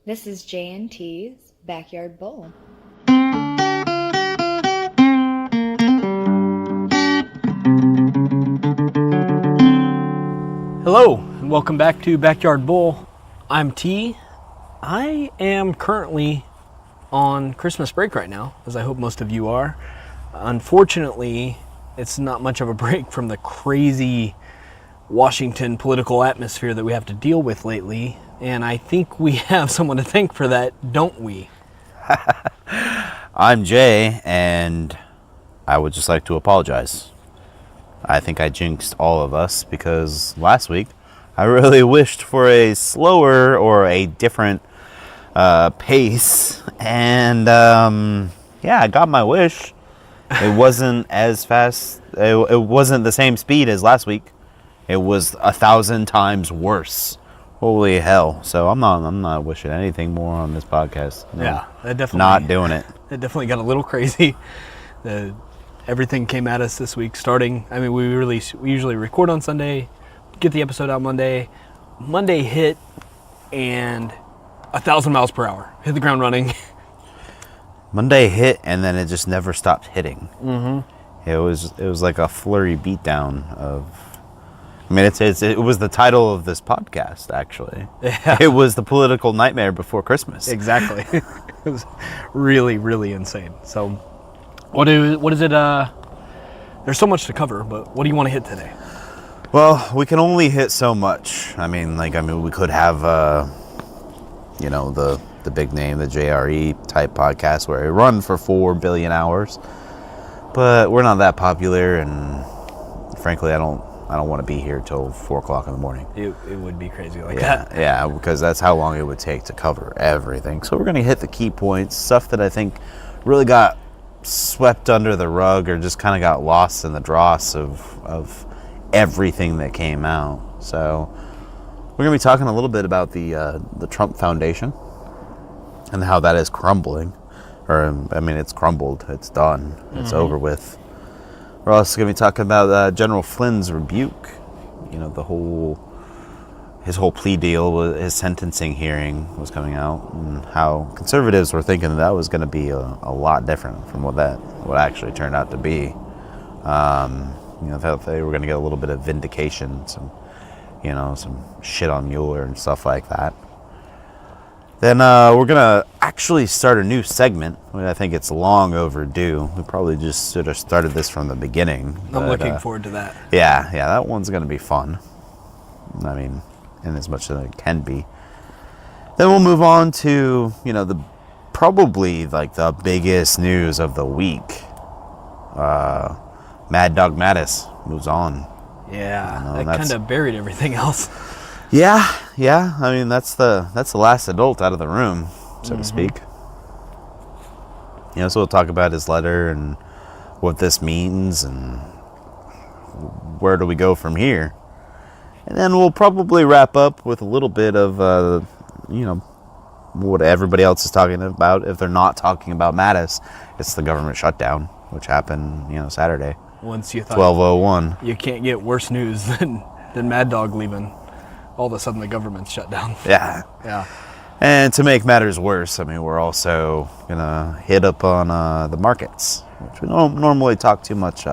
This is J&T's Backyard Bowl. Hello, and welcome back to Backyard Bowl. I'm T. I am currently on Christmas break right now, as I hope most of you are. Unfortunately, it's not much of a break from the crazy Washington political atmosphere that we have to deal with lately, and I think we have someone to thank for that, don't we? I'm Jay, and I would just like to apologize. I think I jinxed all of us because last week I really wished for a slower or a different pace, and I got my wish. It wasn't as fast. It wasn't the same speed as last week. It was 1,000 times worse. Holy hell! So I'm not wishing anything more on this podcast. No, Yeah, that definitely not doing it. It definitely got a little crazy. Everything came at us this week. We usually record on Sunday, get the episode out Monday. Monday hit, and 1,000 miles per hour hit the ground running. Monday hit, and then it just never stopped hitting. Mm-hmm. It was like a flurry beatdown of. I mean, it was the title of this podcast, actually. Yeah. It was the political nightmare before Christmas. Exactly. It was really, really insane. So, what is it? There's so much to cover, but what do you want to hit today? Well, we can only hit so much. I mean, we could have, the big name, the JRE type podcast where we run for 4 billion hours. But we're not that popular, and frankly, I don't want to be here till 4 o'clock in the morning. It would be crazy like that. Yeah, because that's how long it would take to cover everything. So we're going to hit the key points, stuff that I think really got swept under the rug or just kind of got lost in the dross of everything that came out. So we're going to be talking a little bit about the Trump Foundation and how that is crumbling. It's crumbled. It's done. It's over with. We're also going to be talking about General Flynn's rebuke. His whole plea deal, his sentencing hearing was coming out, and how conservatives were thinking that was going to be a lot different from what actually turned out to be. Thought they were going to get a little bit of vindication, some shit on Mueller and stuff like that. Then we're going to actually start a new segment. I think it's long overdue. We probably just should have started this from the beginning. I'm looking forward to that. Yeah, that one's going to be fun. I mean, in as much as it can be. Then we'll move on to, probably the biggest news of the week. Mad Dog Mattis moves on. Yeah, that kind of buried everything else. Yeah. I mean, that's the last adult out of the room, so to speak. So we'll talk about his letter and what this means and where do we go from here. And then we'll probably wrap up with a little bit of, what everybody else is talking about. If they're not talking about Mattis, it's the government shutdown, which happened, Saturday. Once you thought 12:01. You can't get worse news than Mad Dog leaving. All of a sudden, the government's shut down. Yeah. And to make matters worse, we're also going to hit up on the markets, which we don't normally talk too much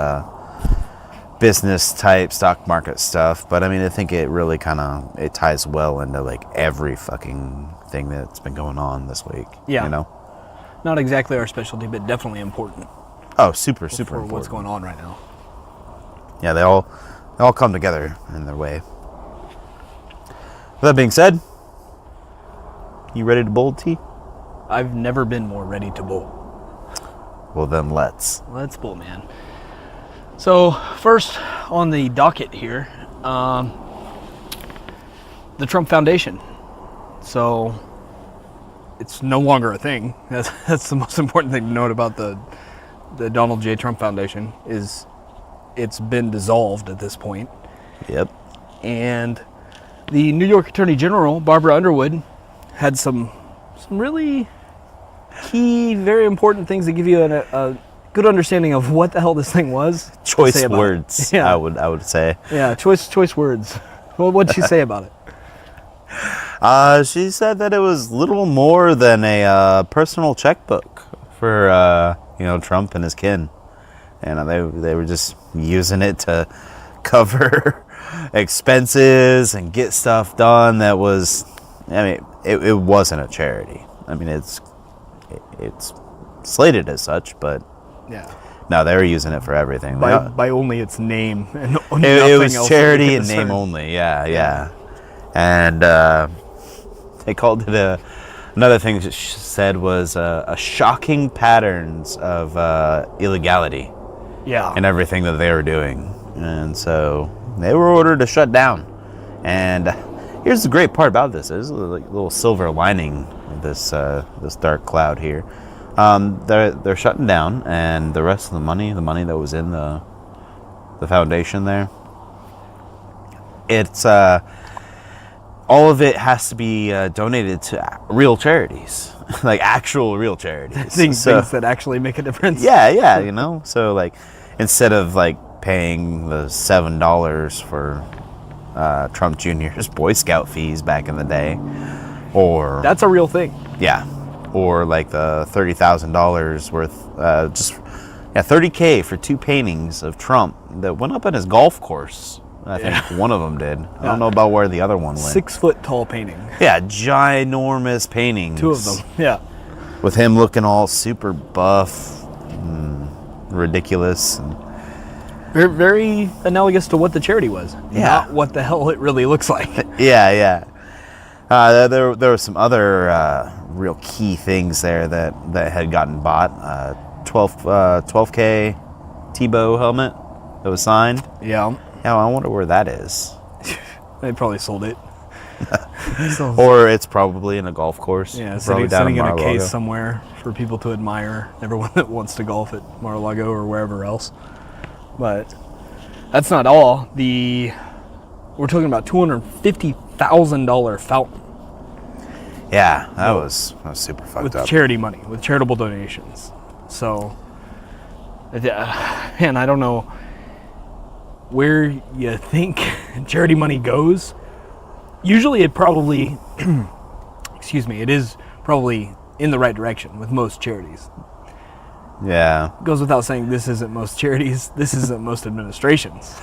business type stock market stuff. But I think it really it ties well into every fucking thing that's been going on this week. Yeah. Not exactly our specialty, but definitely important. Oh, super important. What's going on right now. Yeah, they all come together in their way. With that being said, you ready to bowl, T? I've never been more ready to bowl. Well, then let's bowl, man. So, first on the docket here, the Trump Foundation. So, it's no longer a thing. That's the most important thing to note about the Donald J. Trump Foundation is it's been dissolved at this point. Yep. And the New York Attorney General, Barbara Underwood, had some really key, very important things that give you a good understanding of what the hell this thing was. Choice words, yeah. I would say. Yeah, choice words. Well, what'd she say about it? She said that it was little more than a personal checkbook for Trump and his kin, and they were just using it to cover expenses and get stuff done that was. I mean, it wasn't a charity. I mean, it's slated as such, but Yeah. no, they were using it for everything. By only its name and It was charity in name only. Yeah. And they called it another thing that she said was a shocking patterns of illegality Yeah. in everything that they were doing. And so they were ordered to shut down. And here's the great part about this. There's a little silver lining of this dark cloud here. They're shutting down, and the rest of the money that was in the foundation there, it's all of it has to be donated to real charities, like actual real charities. Things that actually make a difference. Yeah. So like, instead of like paying the $7 for Trump Jr.'s Boy Scout fees back in the day, or That's a real thing. yeah, or like the $30,000 worth, $30K for 2 paintings of Trump that went up in his golf course. I think one of them did. I don't know about where the other one went. 6 foot tall painting. Yeah, ginormous paintings. 2 of them. Yeah. With him looking all super buff, and ridiculous. And Very, very analogous to what the charity was. Yeah. Not what the hell it really looks like. yeah. There were some other real key things there that had gotten bought. 12K Tebow helmet that was signed. Yeah. Yeah, I wonder where that is. They probably sold it. Or it's probably in a golf course. Yeah, probably sitting in a Mar-a-Lago. case somewhere for people to admire. Everyone that wants to golf at Mar-a-Lago or wherever else. But that's not all. We're talking about $250,000 fountain Yeah, that was super fucked with up. charity money, with charitable donations. So, man, I don't know where you think charity money goes. Usually it probably, it is probably in the right direction with most charities. Yeah. Goes without saying, this isn't most charities, this isn't most administrations.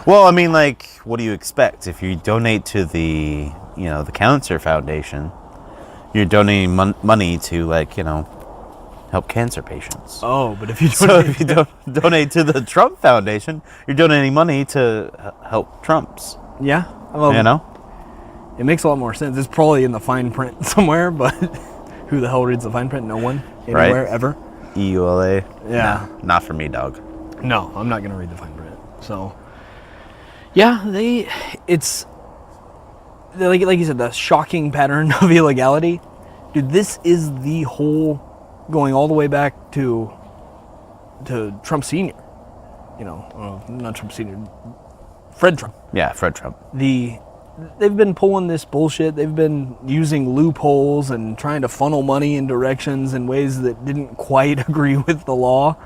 Well, I mean, like, what do you expect? If you donate to the Cancer Foundation, you're donating money to, like, help cancer patients. Oh, but if you So if you donate to the Trump Foundation, you're donating money to help Trumps. yeah, well, it makes a lot more sense. It's probably in the fine print somewhere, but who the hell reads the fine print? No one, anywhere, ever. EULA. Yeah. Nah, not for me, dog. No, I'm not going to read the fine print. So, yeah, it's like you said, the shocking pattern of illegality. Dude, this is the whole, going all the way back to Trump Sr. Not Trump Sr., Fred Trump. Yeah, Fred Trump. They've been pulling this bullshit. They've been using loopholes and trying to funnel money in directions in ways that didn't quite agree with the law.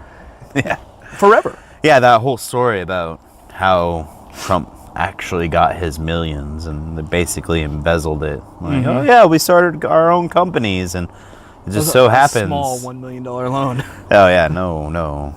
Yeah. Forever. Yeah, that whole story about how Trump actually got his millions and they basically embezzled it. Like, oh yeah, we started our own companies and it just so happens. A small $1 million loan. Oh yeah, no.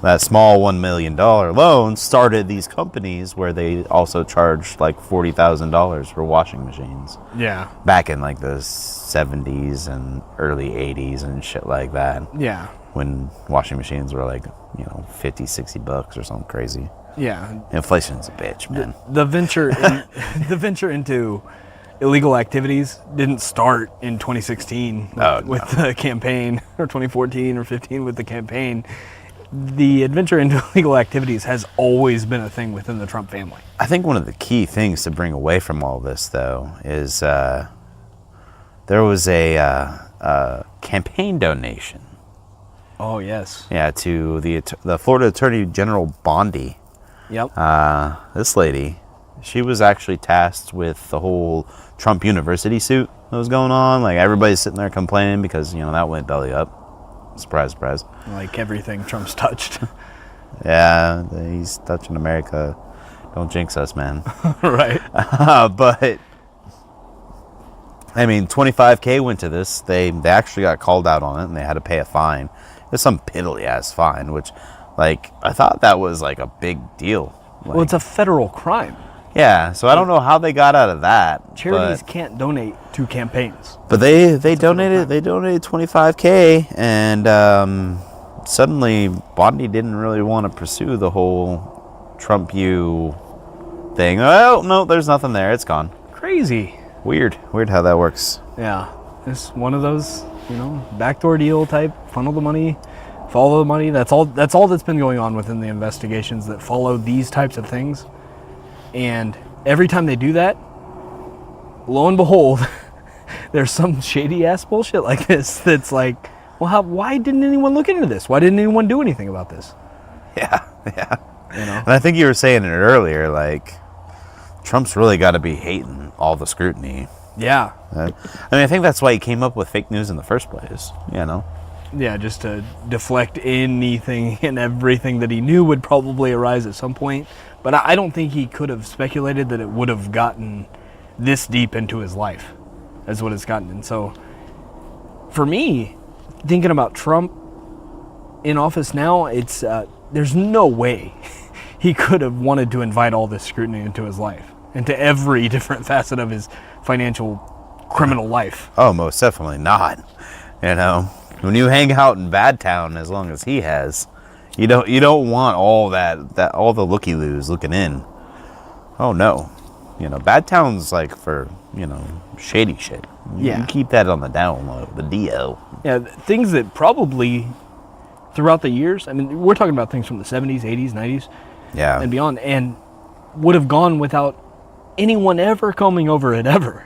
That small $1 million loan started these companies where they also charged like $40,000 for washing machines. Yeah. Back in like the 70s and early 80s and shit like that. Yeah. When washing machines were like, $50-$60 or something crazy. Yeah. Inflation's a bitch, man. The venture into illegal activities didn't start in 2016 with the campaign, or 2014 or 15 with the campaign. The adventure into illegal activities has always been a thing within the Trump family. I think one of the key things to bring away from all this, though, is there was a campaign donation. Oh, yes. Yeah, to the Florida Attorney General Bondi. Yep. This lady, she was actually tasked with the whole Trump University suit that was going on. Like, everybody's sitting there complaining because, that went belly up. Surprise, surprise. Like everything Trump's touched. Yeah, he's touching America. Don't jinx us, man. Right. But I mean, $25K went to this. They actually got called out on it, and they had to pay a fine. It's some piddly ass fine, which, like, I thought that was like a big deal. Like, Well, it's a federal crime. yeah, so I don't know how they got out of that. Charities but, can't donate to campaigns. but they donated $25K, and suddenly Bondi didn't really want to pursue the whole Trump you thing. Oh no, there's nothing there. It's gone. Crazy. Weird how that works. Yeah, it's one of those, backdoor deal type, funnel the money, follow the money. That's all that's been going on within the investigations that follow these types of things. And every time they do that, lo and behold, there's some shady ass bullshit like this that's like, well, why didn't anyone look into this? Why didn't anyone do anything about this? Yeah. And I think you were saying it earlier, like, Trump's really got to be hating all the scrutiny. Yeah. I mean, I think that's why he came up with fake news in the first place, Yeah, just to deflect anything and everything that he knew would probably arise at some point. But I don't think he could have speculated that it would have gotten this deep into his life as what it's gotten. And so, for me, thinking about Trump in office now, it's there's no way he could have wanted to invite all this scrutiny into his life, into every different facet of his financial criminal life. Oh, most definitely not. When you hang out in Bad Town as long as he has, you don't want all that all the looky-loos looking in. Oh no. Bad Town's like for, shady shit. Yeah. You keep that on the down low, the DO. Yeah, things that probably throughout the years, I mean, we're talking about things from the 70s, 80s, 90s, Yeah. and beyond, and would have gone without anyone ever coming over it ever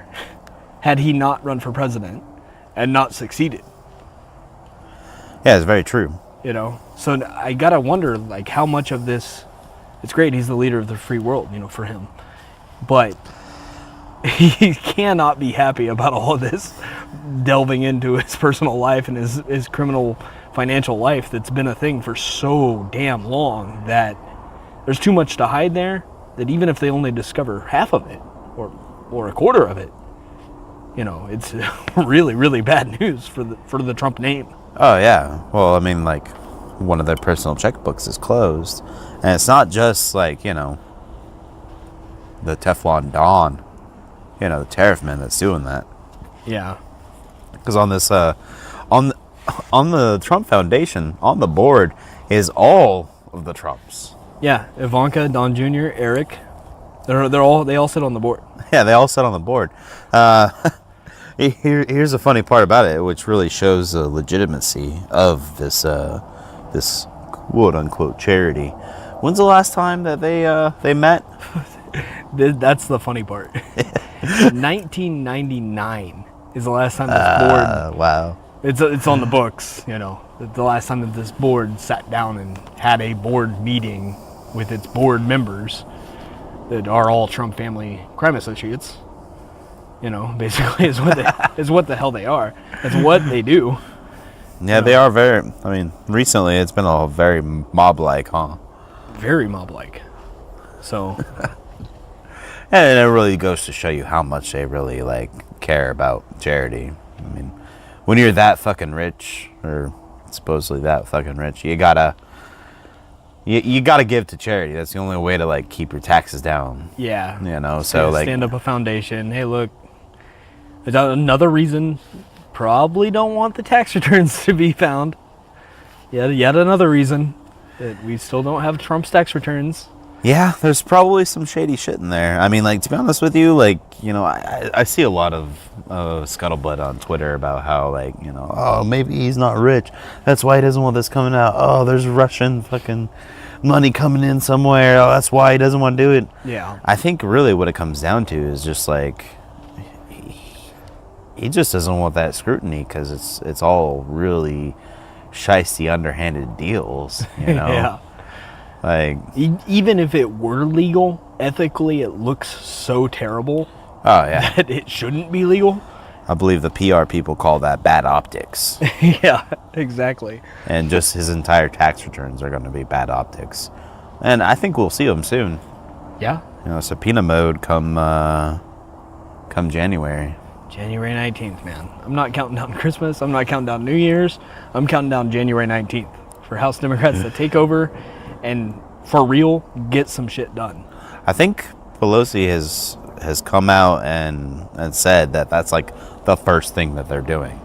had he not run for president and not succeeded. Yeah, it's very true. So I gotta wonder, like, how much of this, it's great he's the leader of the free world, for him, but he cannot be happy about all of this delving into his personal life and his criminal financial life that's been a thing for so damn long that there's too much to hide there, that even if they only discover half of it or a quarter of it, it's really, really bad news for the Trump name. Oh, yeah. Well, I mean, like, one of their personal checkbooks is closed. And it's not just, like, the Teflon Don, the tariff man that's doing that. Yeah. Because on this, on the Trump Foundation, on the board, is all of the Trumps. Yeah, Ivanka, Don Jr., Eric, they all sit on the board. Yeah, they all sit on the board. Here's the funny part about it, which really shows the legitimacy of this this quote unquote charity. When's the last time that they met? That's the funny part. 1999 is the last time this board. Wow. It's on the books, the last time that this board sat down and had a board meeting with its board members that are all Trump family crime associates. Basically is what the hell they are. That's what they do. Yeah, they are very. I mean, recently it's been all very mob-like, huh? Very mob-like. So. And it really goes to show you how much they really care about charity. I mean, when you're that fucking rich, or supposedly that fucking rich, you gotta give to charity. That's the only way to keep your taxes down. Yeah. So stand up a foundation. Hey, look. Another reason, probably don't want the tax returns to be found. Yet another reason that we still don't have Trump's tax returns. Yeah, there's probably some shady shit in there. I mean, to be honest with you, I see a lot of scuttlebutt on Twitter about how, oh, maybe he's not rich. That's why he doesn't want this coming out. Oh, there's Russian fucking money coming in somewhere. Oh, that's why he doesn't want to do it. Yeah. I think really what it comes down to is just he just doesn't want that scrutiny because it's all really shisty, underhanded deals, Yeah. Even if it were legal, ethically it looks so terrible. Oh, yeah. That it shouldn't be legal. I believe the PR people call that bad optics. Yeah, exactly. And just his entire tax returns are going to be bad optics. And I think we'll see them soon. Yeah. Subpoena mode come January. January 19th, man. I'm not counting down Christmas. I'm not counting down New Year's. I'm counting down January 19th for House Democrats to take over and, for real, get some shit done. I think Pelosi has come out and said that that's like the first thing that they're doing.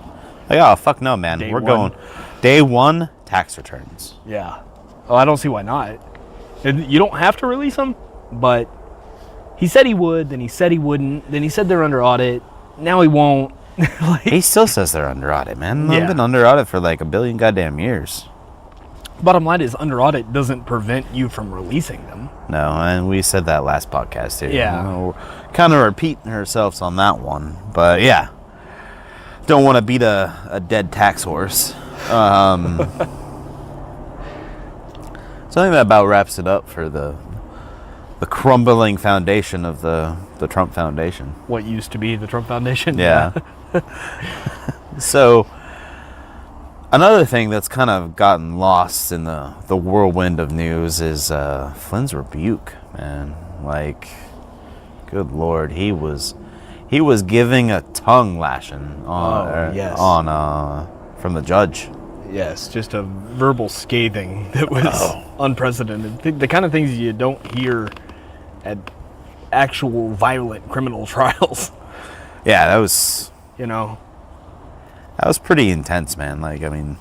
Like, oh, fuck no, man. Day We're one. going day one tax returns. Yeah. Oh, I don't see why not. You don't have to release them, but he said he would, then he said he wouldn't, then he said they're under audit. Now he won't. Like, He still says they're under audit, man. Yeah. They've been under audit for like a billion goddamn years. bottom line is, under audit doesn't prevent you from releasing them. No, and we said that last podcast too. Yeah. We're kind of repeating ourselves on that one. But yeah, don't want to beat a dead tax horse. So I think that about wraps it up for the crumbling foundation of the Trump Foundation. What used to be the Trump Foundation. Yeah. So another thing that's kind of gotten lost in the whirlwind of news is Flynn's rebuke, man. Like, good Lord, he was giving a tongue lashing on from the judge. Yes, just a verbal scathing that was unprecedented. The kind of things you don't hear at actual violent criminal trials. Yeah, that was pretty intense, man. Like, I mean,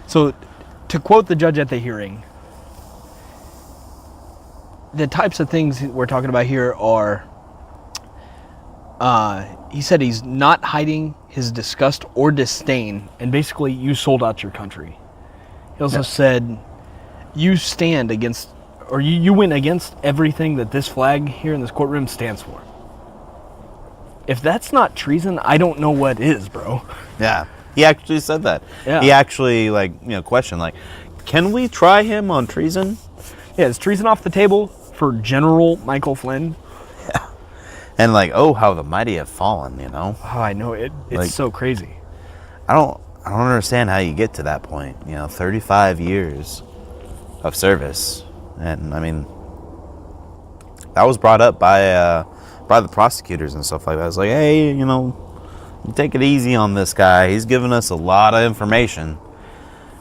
so to quote the judge at the hearing, the types of things we're talking about here are, he said he's not hiding his disgust or disdain, and basically, you sold out your country. He also said, you stand against, or you went against everything that this flag here in this courtroom stands for. If that's not treason, I don't know what is, bro. yeah, he actually said that. Yeah. He actually, questioned, can we try him on treason? Yeah, is treason off the table for General Michael Flynn? And how the mighty have fallen, Oh, I know it. It's so crazy. I don't understand how you get to that point. 35 years of service, and I mean, that was brought up by the prosecutors and stuff like that. It's like, hey, take it easy on this guy. He's given us a lot of information,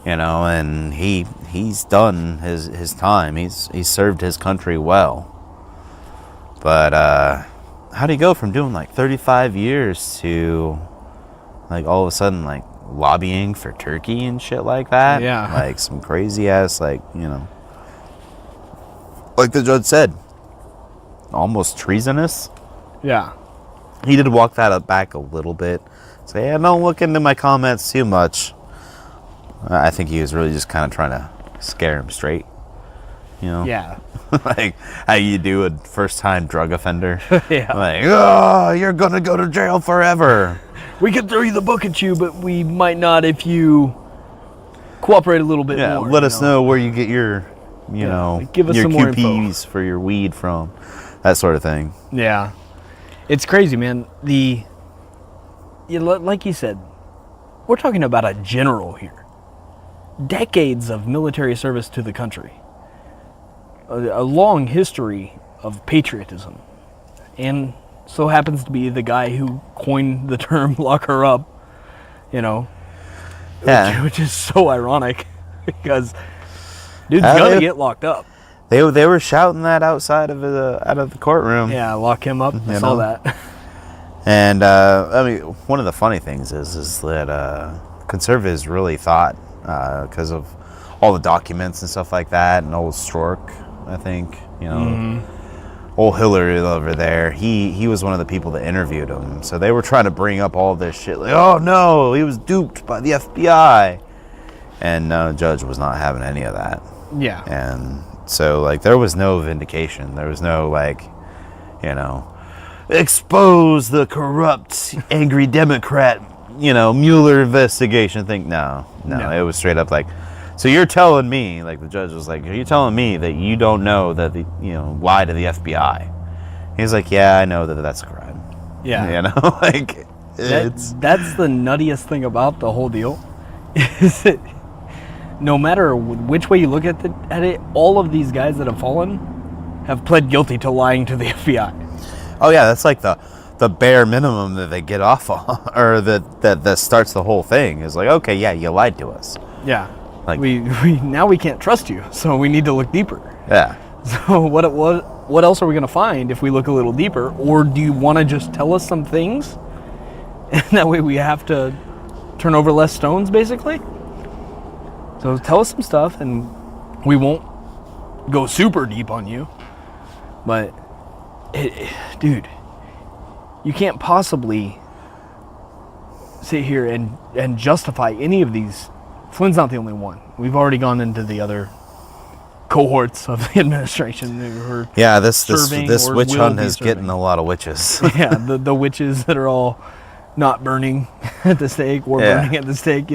and he's done his time. He's served his country well. But how do you go from doing 35 years to all of a sudden lobbying for Turkey and shit like that? Yeah. Some crazy ass like the judge said, almost treasonous. Yeah. He did walk that back a little bit. Say, yeah, don't look into my comments too much. I think he was really just kind of trying to scare him straight. Yeah. Like how you do a first-time drug offender. Yeah. Oh, you're gonna go to jail forever. We could throw you the book at you, but we might not if you cooperate a little bit Yeah, more. let us know where you get your, give us your some more info. QPs for your weed from, that sort of thing. Yeah. It's crazy, man. Like you said, we're talking about a general here. Decades of military service to the country. A long history of patriotism. And so happens to be the guy who coined the term lock her up, Yeah. which is so ironic because dude's Yeah, gonna they- get locked up. They were shouting that outside of the courtroom. Yeah, lock him up. I saw that. And one of the funny things is that conservatives really thought, because of all the documents and stuff like that, and old Stork, I think, old Hillary over there, he was one of the people that interviewed him. So they were trying to bring up all this shit, like, oh no, he was duped by the FBI, and the judge was not having any of that. Yeah. And so there was no vindication. There was no expose the corrupt, angry Democrat, Mueller investigation thing. No. It was straight up so you're telling me, the judge was like, are you telling me that you don't know that lie to the FBI? He's like, yeah, I know that that's a crime. Yeah. It's That's the nuttiest thing about the whole deal. Is that no matter which way you look at it, all of these guys that have fallen have pled guilty to lying to the FBI. oh yeah, that's the the bare minimum that they get off on, or that starts the whole thing is like, okay, yeah, you lied to us. Yeah. Like, we now we can't trust you, so we need to look deeper. yeah. So what else are we going to find if we look a little deeper? Or do you want to just tell us some things? And that way we have to turn over less stones, basically? So tell us some stuff, and we won't go super deep on you. But, dude, you can't possibly sit here and justify any of these. Flynn's not the only one. We've already gone into the other cohorts of the administration who are This or witch will hunt be is serving. getting a lot of witches. Yeah, the witches that are all not burning at the stake or burning at the stake,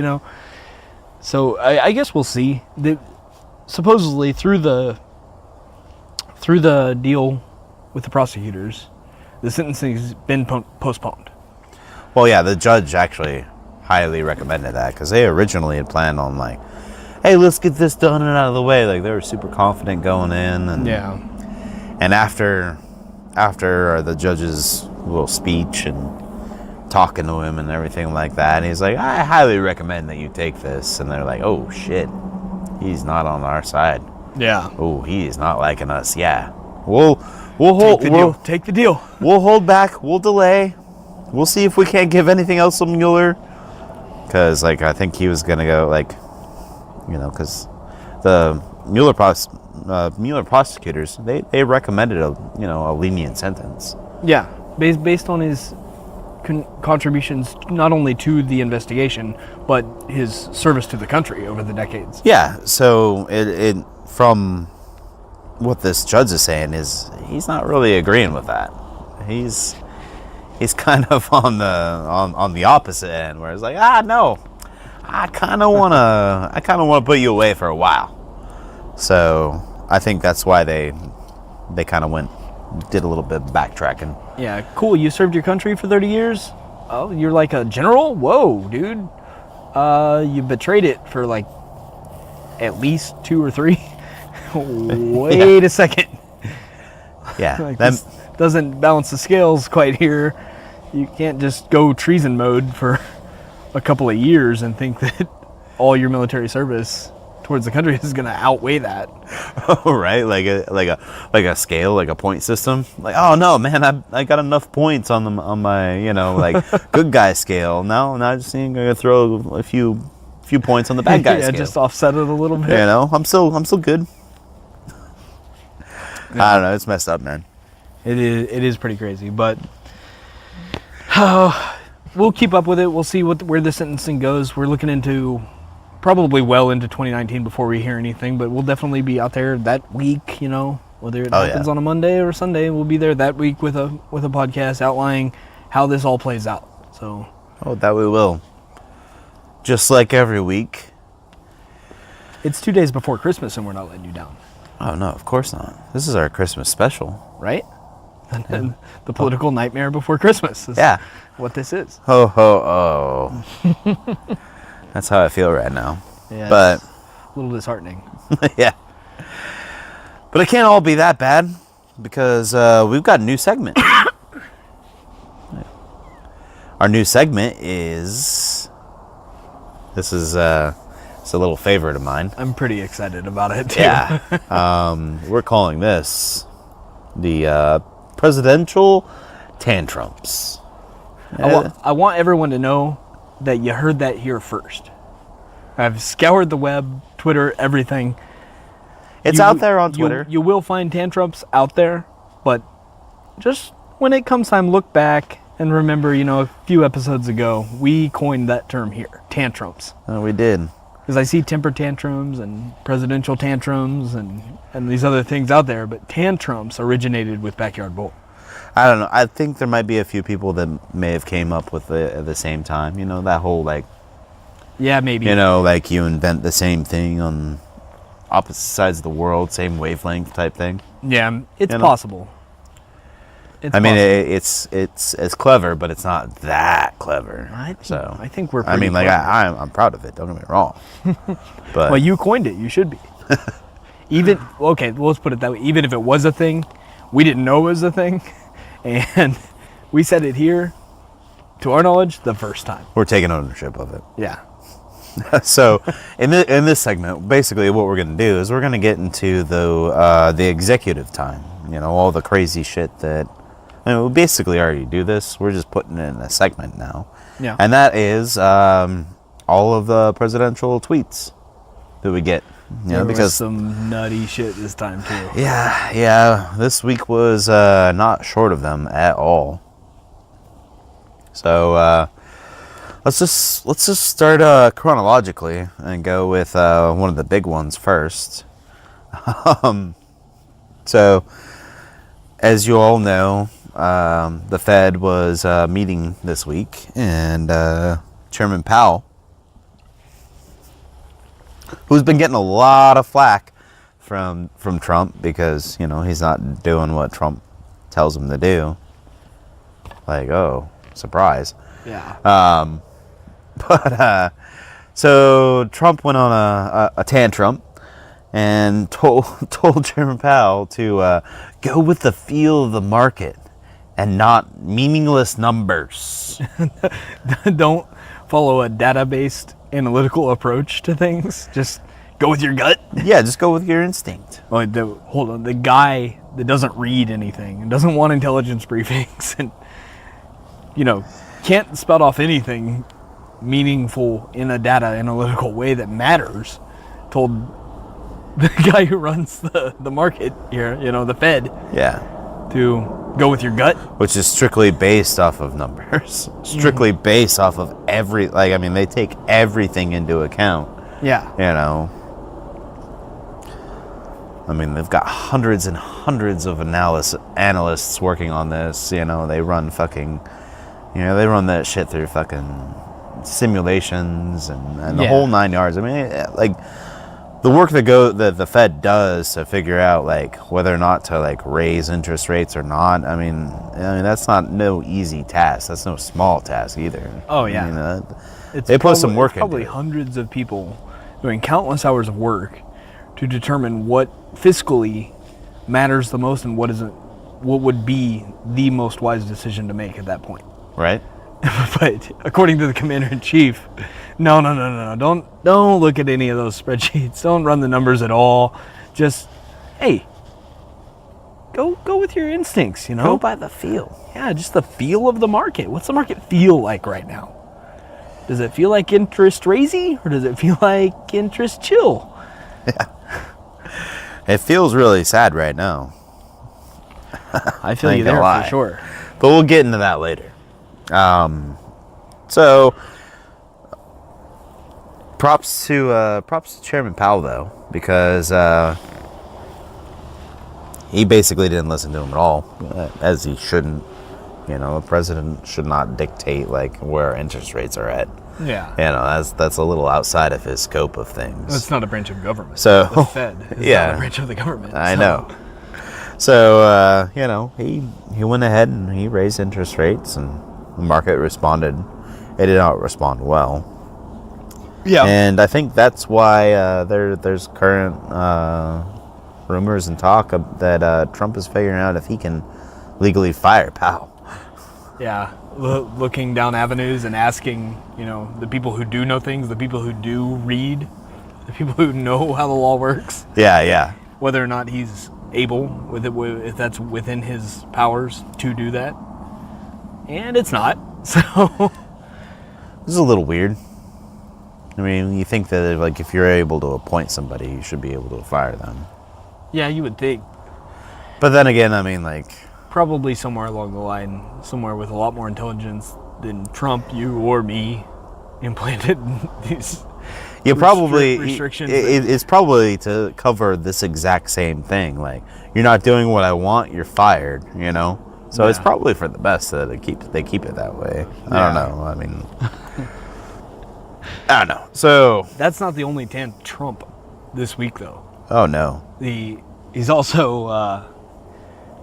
So I guess we'll see. Supposedly through the deal with the prosecutors, the sentencing has been postponed. Well, yeah, the judge actually highly recommended that because they originally had planned on like, hey, let's get this done and out of the way. Like they were super confident going in, and and after the judge's little speech and talking to him and everything like that, and he's like, I highly recommend that you take this. And they're like, oh shit, he's not on our side. Yeah. Oh, he is not liking us. Yeah, we'll hold Take the deal. We'll hold back. We'll delay. We'll see if we can't give anything else to Mueller. Because, like, I think he was going to go, like, because the Mueller prosecutors, they recommended a lenient sentence. Yeah, based on his contributions not only to the investigation, but his service to the country over the decades. Yeah, so it from what this judge is saying is he's not really agreeing with that. He's kind of on the opposite end, where it's like, no, I kind of wanna put you away for a while. So I think that's why they kind of did a little bit of backtracking. Yeah, cool. You served your country for 30 years. Oh, you're like a general? Whoa, dude. You betrayed it for like at least 2 or 3. Wait a second. Yeah, Like this doesn't balance the scales quite here. You can't just go treason mode for a couple of years and think that all your military service towards the country is going to outweigh that. Oh, right, like a scale, like a point system. Like, oh no, man, I got enough points on my like good guy scale. Now I just ain't gonna throw a few points on the bad guy Yeah, scale. just offset it a little bit. I'm still good. I don't know, it's messed up, man. It is pretty crazy, but we'll keep up with it. We'll see where the sentencing goes. We're looking into probably well into 2019 before we hear anything, but we'll definitely be out there that week, whether it happens on a Monday or Sunday, we'll be there that week with a podcast outlining how this all plays out. So that we will. Just like every week. It's 2 days before Christmas and we're not letting you down. Oh no, of course not. This is our Christmas special. Right? And the political nightmare before Christmas is what this is. Ho, ho, oh. That's how I feel right now. Yeah, but it's a little disheartening. yeah. But it can't all be that bad because we've got a new segment. Our new segment is... This is it's a little favorite of mine. I'm pretty excited about it, too. Yeah. We're calling this the presidential tantrums. I want everyone to know that you heard that here first. I've scoured the web, Twitter, everything. It's out there on Twitter. You will find tantrums out there, but just when it comes time, look back and remember, a few episodes ago, we coined that term here, tantrums. We did. Because I see temper tantrums and presidential tantrums and these other things out there, but tantrums originated with Backyard Bull. I don't know. I think there might be a few people that may have came up with it at the same time. That whole Yeah, maybe. Like you invent the same thing on opposite sides of the world, same wavelength type thing. Yeah, it's possible. It's clever, but it's not that clever. I think we're. I mean, clever. I'm proud of it. Don't get me wrong. But well, you coined it. You should be. Let's put it that way. Even if it was a thing, we didn't know it was a thing, and We said it here, to our knowledge, the first time. We're taking ownership of it. Yeah. So, in this segment, basically what we're going to do is we're going to get into the executive time. You know, all the crazy shit that... I mean, we basically already do this. We're just putting it in a segment now. Yeah. And that is all of the presidential tweets that we get. You know, There because was some nutty shit this time, too. Yeah. This week was not short of them at all. So let's just start chronologically and go with one of the big ones first. So, as you all know, the Fed was meeting this week, and Chairman Powell, who's been getting a lot of flack from Trump because, you know, he's not doing what Trump tells him to do. Like, oh, surprise. Yeah. So Trump went on a tantrum and told Chairman Powell to go with the feel of the market and not meaningless numbers. Don't follow a data-based analytical approach to things. Just go with your gut. Yeah, just go with your instinct. Well, hold on. The guy that doesn't read anything and doesn't want intelligence briefings and, you know, can't spout off anything meaningful in a data analytical way that matters, told the guy who runs the market here, you know, the Fed, Yeah. to go with your gut. Which is strictly based off of numbers. Strictly based off of they take everything into account. Yeah. You know. I mean, they've got hundreds and hundreds of analysts working on this. You know, they run that shit through fucking simulations and the whole 9 yards. I mean, like, the work that the Fed does to figure out, like, whether or not to, like, raise interest rates or not. I mean that's not no easy task. That's no small task either. Oh, yeah. I mean, It's they put some work into probably it. hundreds of people doing countless hours of work to determine what fiscally matters the most and what would be the most wise decision to make at that point. Right? But according to the commander-in-chief, no, don't look at any of those spreadsheets. Don't run the numbers at all. Just, hey, go with your instincts, you know? Go by the feel. Yeah, just the feel of the market. What's the market feel like right now? Does it feel like interest raisy, or does it feel like interest chill? Yeah. It feels really sad right now. I feel I you ain't there gonna lie. for sure. But we'll get into that later. So props to Chairman Powell, though, because he basically didn't listen to him at all, as he shouldn't. You know, the president should not dictate, like, where interest rates are at. Yeah. You know, that's a little outside of his scope of things. It's not a branch of government. So, the Fed is yeah. not a branch of the government. I know. So, you know, he went ahead and he raised interest rates, and the market responded. It did not respond well. Yeah. And I think that's why there's current rumors and talk that Trump is figuring out if he can legally fire Powell. Yeah. Looking down avenues and asking, you know, the people who do know things, the people who do read, the people who know how the law works, Yeah. whether or not he's able, if that's within his powers to do that. And it's not. So This is a little weird. I mean, you think that, like, if you're able to appoint somebody, you should be able to fire them. yeah, you would think. But then again, I mean, like, Probably somewhere along the line, somewhere with a lot more intelligence than Trump, you, or me implanted these you probably restrictions. it's probably to cover this exact same thing. Like, you're not doing what I want, you're fired. You know, so it's Yeah. probably for the best that they keep it that way. I don't know. I mean, I don't know. So That's not the only Trump this week, though. oh no, He's also,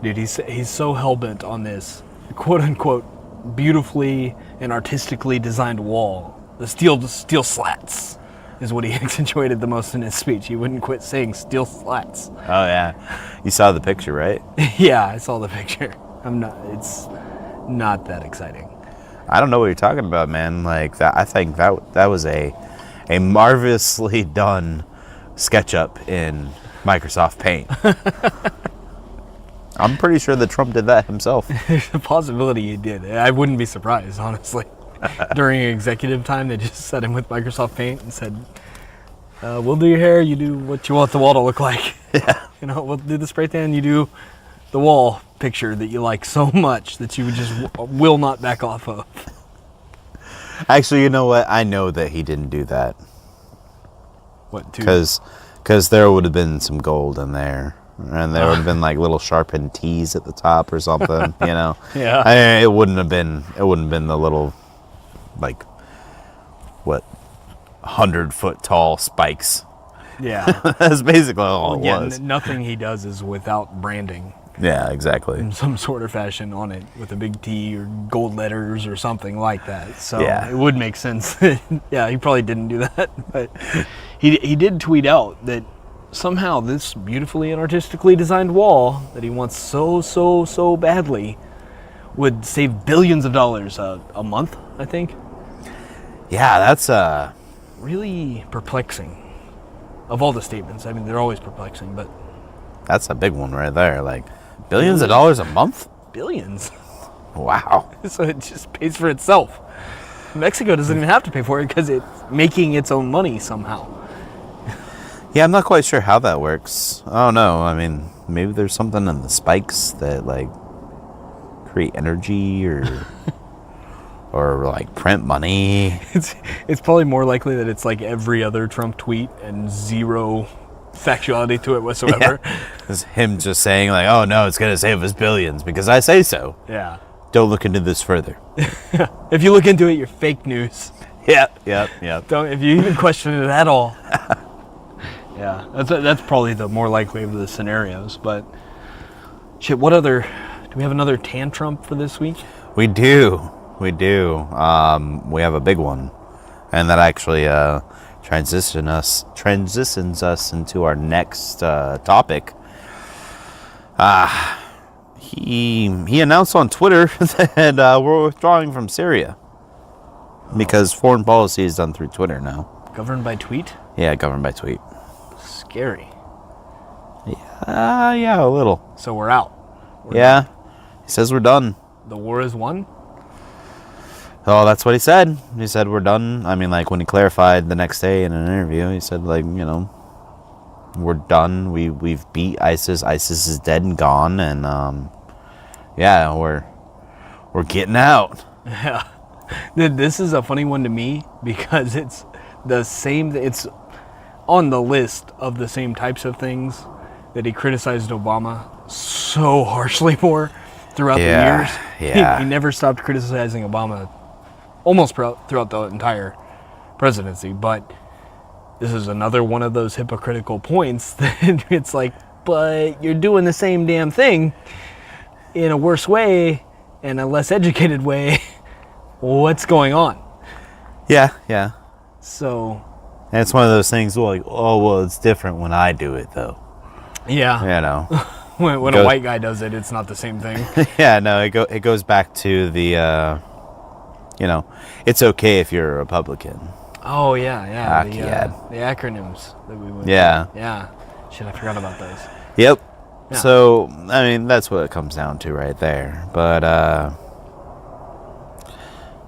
dude, he's so hell-bent on this quote-unquote beautifully and artistically designed wall. The steel slats is what he accentuated the most in his speech. He wouldn't quit saying steel slats. oh yeah, you saw the picture, right? Yeah, I saw the picture. It's not that exciting. I don't know what you're talking about, man. Like that, I think that was a marvelously done SketchUp in Microsoft Paint. I'm pretty sure that Trump did that himself. There's a possibility he did. I wouldn't be surprised, honestly. During executive time, they just set him with Microsoft Paint and said, we'll do your hair, you do what you want the wall to look like. Yeah. You know, we'll do the spray tan, you do the wall picture that you like so much that you just will not back off of. Actually, you know what? I know that he didn't do that. What, Because there would have been some gold in there. And there would have been like little sharpened T's at the top or something, you know? Yeah. It wouldn't have been the little, like, what, 100-foot tall spikes. Yeah. That's basically all it was. Nothing he does is without branding Yeah, exactly. in some sort of fashion on it with a big T or gold letters or something like that. So Yeah. it would make sense. Yeah, he probably didn't do that. But he did tweet out that somehow this beautifully and artistically designed wall that he wants so badly would save billions of dollars a month, I think. Yeah, that's Really perplexing. Of all the statements, I mean, they're always perplexing, but that's a big one right there. Like, billions of dollars a month? billions. Wow. So it just pays for itself. Mexico doesn't even have to pay for it because it's making its own money somehow. Yeah, I'm not quite sure how that works. I don't know. I mean, maybe there's something in the spikes that, like, create energy or or like print money. It's probably more likely that it's like every other Trump tweet and zero factuality to it whatsoever. Yeah. It's him just saying like, "Oh no, it's gonna save us billions because I say so." Yeah. Don't look into this further. If you look into it, you're fake news. Yep. Don't if you even question it at all. Yeah, that's probably the more likely of the scenarios. But shit, do we have another tantrum for this week? We do. We have a big one, and that actually transitions us into our next topic. He announced on Twitter that we're withdrawing from Syria because foreign policy is done through Twitter now. Governed by tweet? Yeah, governed by tweet. Scary. Yeah, a little. So we're out. Yeah, he says we're done. The war is won? Oh, that's what he said. He said we're done. I mean, like when he clarified the next day in an interview, he said like, you know, we're done. We've beat ISIS. ISIS is dead and gone, and yeah, we're getting out. Yeah. This is a funny one to me because it's the same. It's on the list of the same types of things that he criticized Obama so harshly for throughout the years. Yeah. He never stopped criticizing Obama almost throughout the entire presidency. But this is another one of those hypocritical points that it's like, but you're doing the same damn thing in a worse way and a less educated way. What's going on? Yeah. So, And it's one of those things like, oh, well, it's different when I do it, though. yeah. You know. When a white guy does it, it's not the same thing. Yeah, no, it goes back to the, you know, it's okay if you're a Republican. Oh, yeah. Akiad. The acronyms that we went Yeah. through. Yeah. Shit, I forgot about those. Yep. Yeah. So, I mean, that's what it comes down to right there. But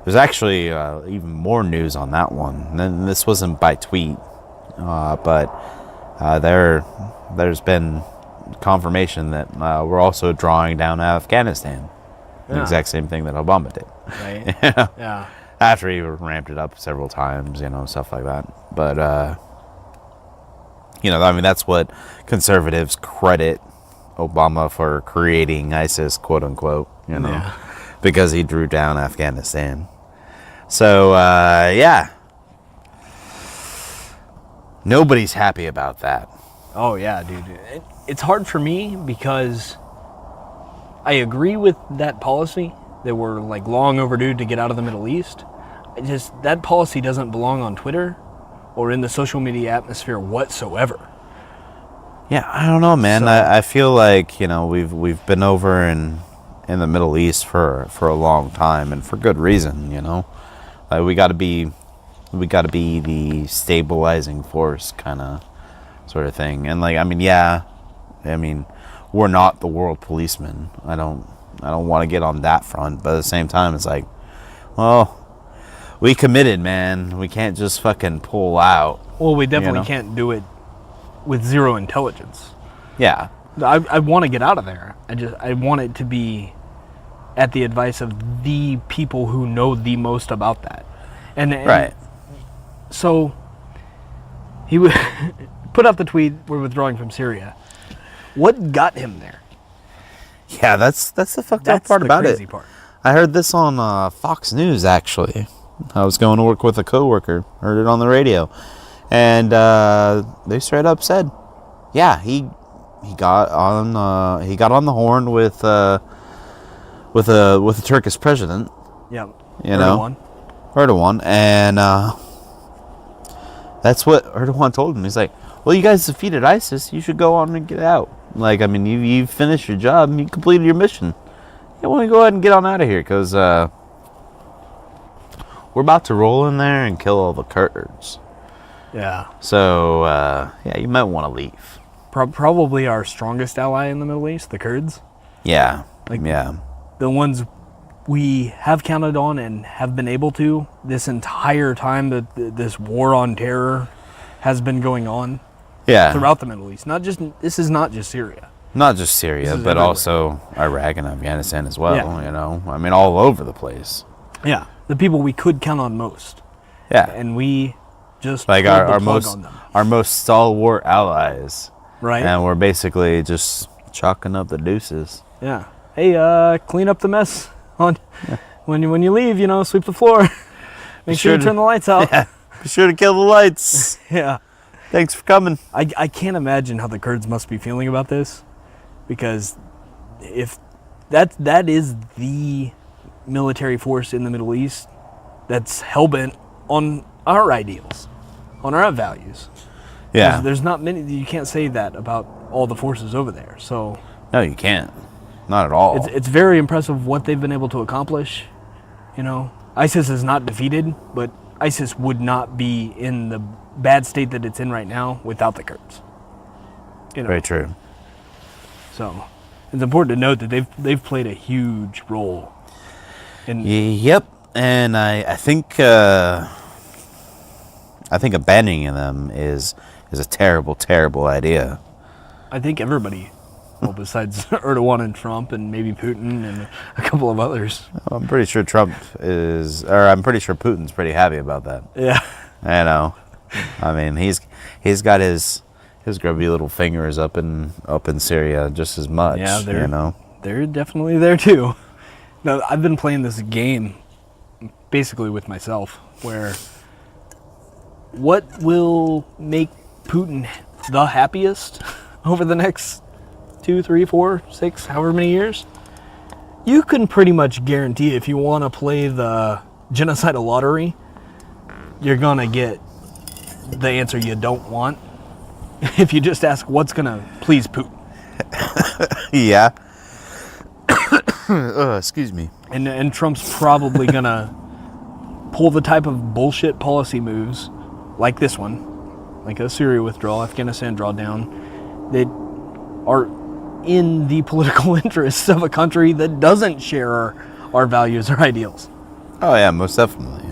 there's actually even more news on that one. And this wasn't by tweet, but there's been confirmation that we're also drawing down Afghanistan. The exact same thing that Obama did. Right? You know? Yeah. After he ramped it up several times, you know, stuff like that. But, you know, I mean, that's what conservatives credit Obama for creating ISIS, quote unquote, you know, Yeah. because he drew down Afghanistan. So, yeah. Nobody's happy about that. Oh, yeah, dude. It's hard for me because I agree with that policy that we're like long overdue to get out of the Middle East. That policy doesn't belong on Twitter or in the social media atmosphere whatsoever. Yeah, I don't know, man. So- I feel like, you know, we've been over in in the Middle East for a long time, and for good reason. Like we got to be the stabilizing force kind of sort of thing. And like, I mean, we're not the world policeman. I don't want to get on that front, but at the same time, it's like, well, we committed, man. We can't just fucking pull out. Well, we definitely can't do it with zero intelligence. Yeah. I want to get out of there. I want it to be at the advice of the people who know the most about that. And right. So he would put out the tweet, "We're withdrawing from Syria." What got him there? Yeah, that's the fucked up part about it. That's the crazy part. I heard this on Fox News, actually. I was going to work with a coworker, heard it on the radio, and they straight up said, yeah, he got on the horn with the Turkish president. Yeah, Erdogan, and that's what Erdogan told him. He's like, well, you guys defeated ISIS. You should go on and get out. Like, I mean, you finished your job. You completed your mission. You want to go ahead and get on out of here, because we're about to roll in there and kill all the Kurds. Yeah. So, yeah, you might want to leave. Probably our strongest ally in the Middle East, the Kurds. Yeah. The ones we have counted on and have been able to this entire time that this war on terror has been going on. Yeah. Throughout the Middle East. This is not just Syria. Not just Syria, but everywhere. Also Iraq and Afghanistan as well, Yeah. I mean, all over the place. Yeah. The people we could count on most. Yeah. And we just like pulled the our plug on them. our most stalwart allies. Right. And we're basically just chalking up the deuces. Yeah. Hey, clean up the mess when you leave, sweep the floor. Make sure you turn the lights out. Yeah. Be sure to kill the lights. Yeah. Thanks for coming. I can't imagine how the Kurds must be feeling about this, because if that is the military force in the Middle East that's hell-bent on our ideals, on our values. Yeah. There's not many, you can't say that about all the forces over there. So No, you can't. Not at all. it's very impressive what they've been able to accomplish. ISIS is not defeated, but ISIS would not be in the bad state that it's in right now without the Kurds. Very true. So it's important to note that they've played a huge role. Yep, and I think abandoning them is a terrible, terrible idea. I think everybody, well, besides Erdogan and Trump and maybe Putin and a couple of others. I'm pretty sure Putin's pretty happy about that. Yeah. I mean, he's got his grubby little fingers up in Syria just as much. Yeah, they're definitely there too. Now, I've been playing this game basically with myself, where what will make Putin the happiest over the next 2, 3, 4, 6, however many years? You can pretty much guarantee if you want to play the genocidal lottery, you're going to get the answer you don't want if you just ask what's going to please Putin. Yeah. Excuse me. And Trump's probably going to pull the type of bullshit policy moves like this one, like a Syria withdrawal, Afghanistan drawdown, that are in the political interests of a country that doesn't share our values or ideals. Oh, yeah, most definitely.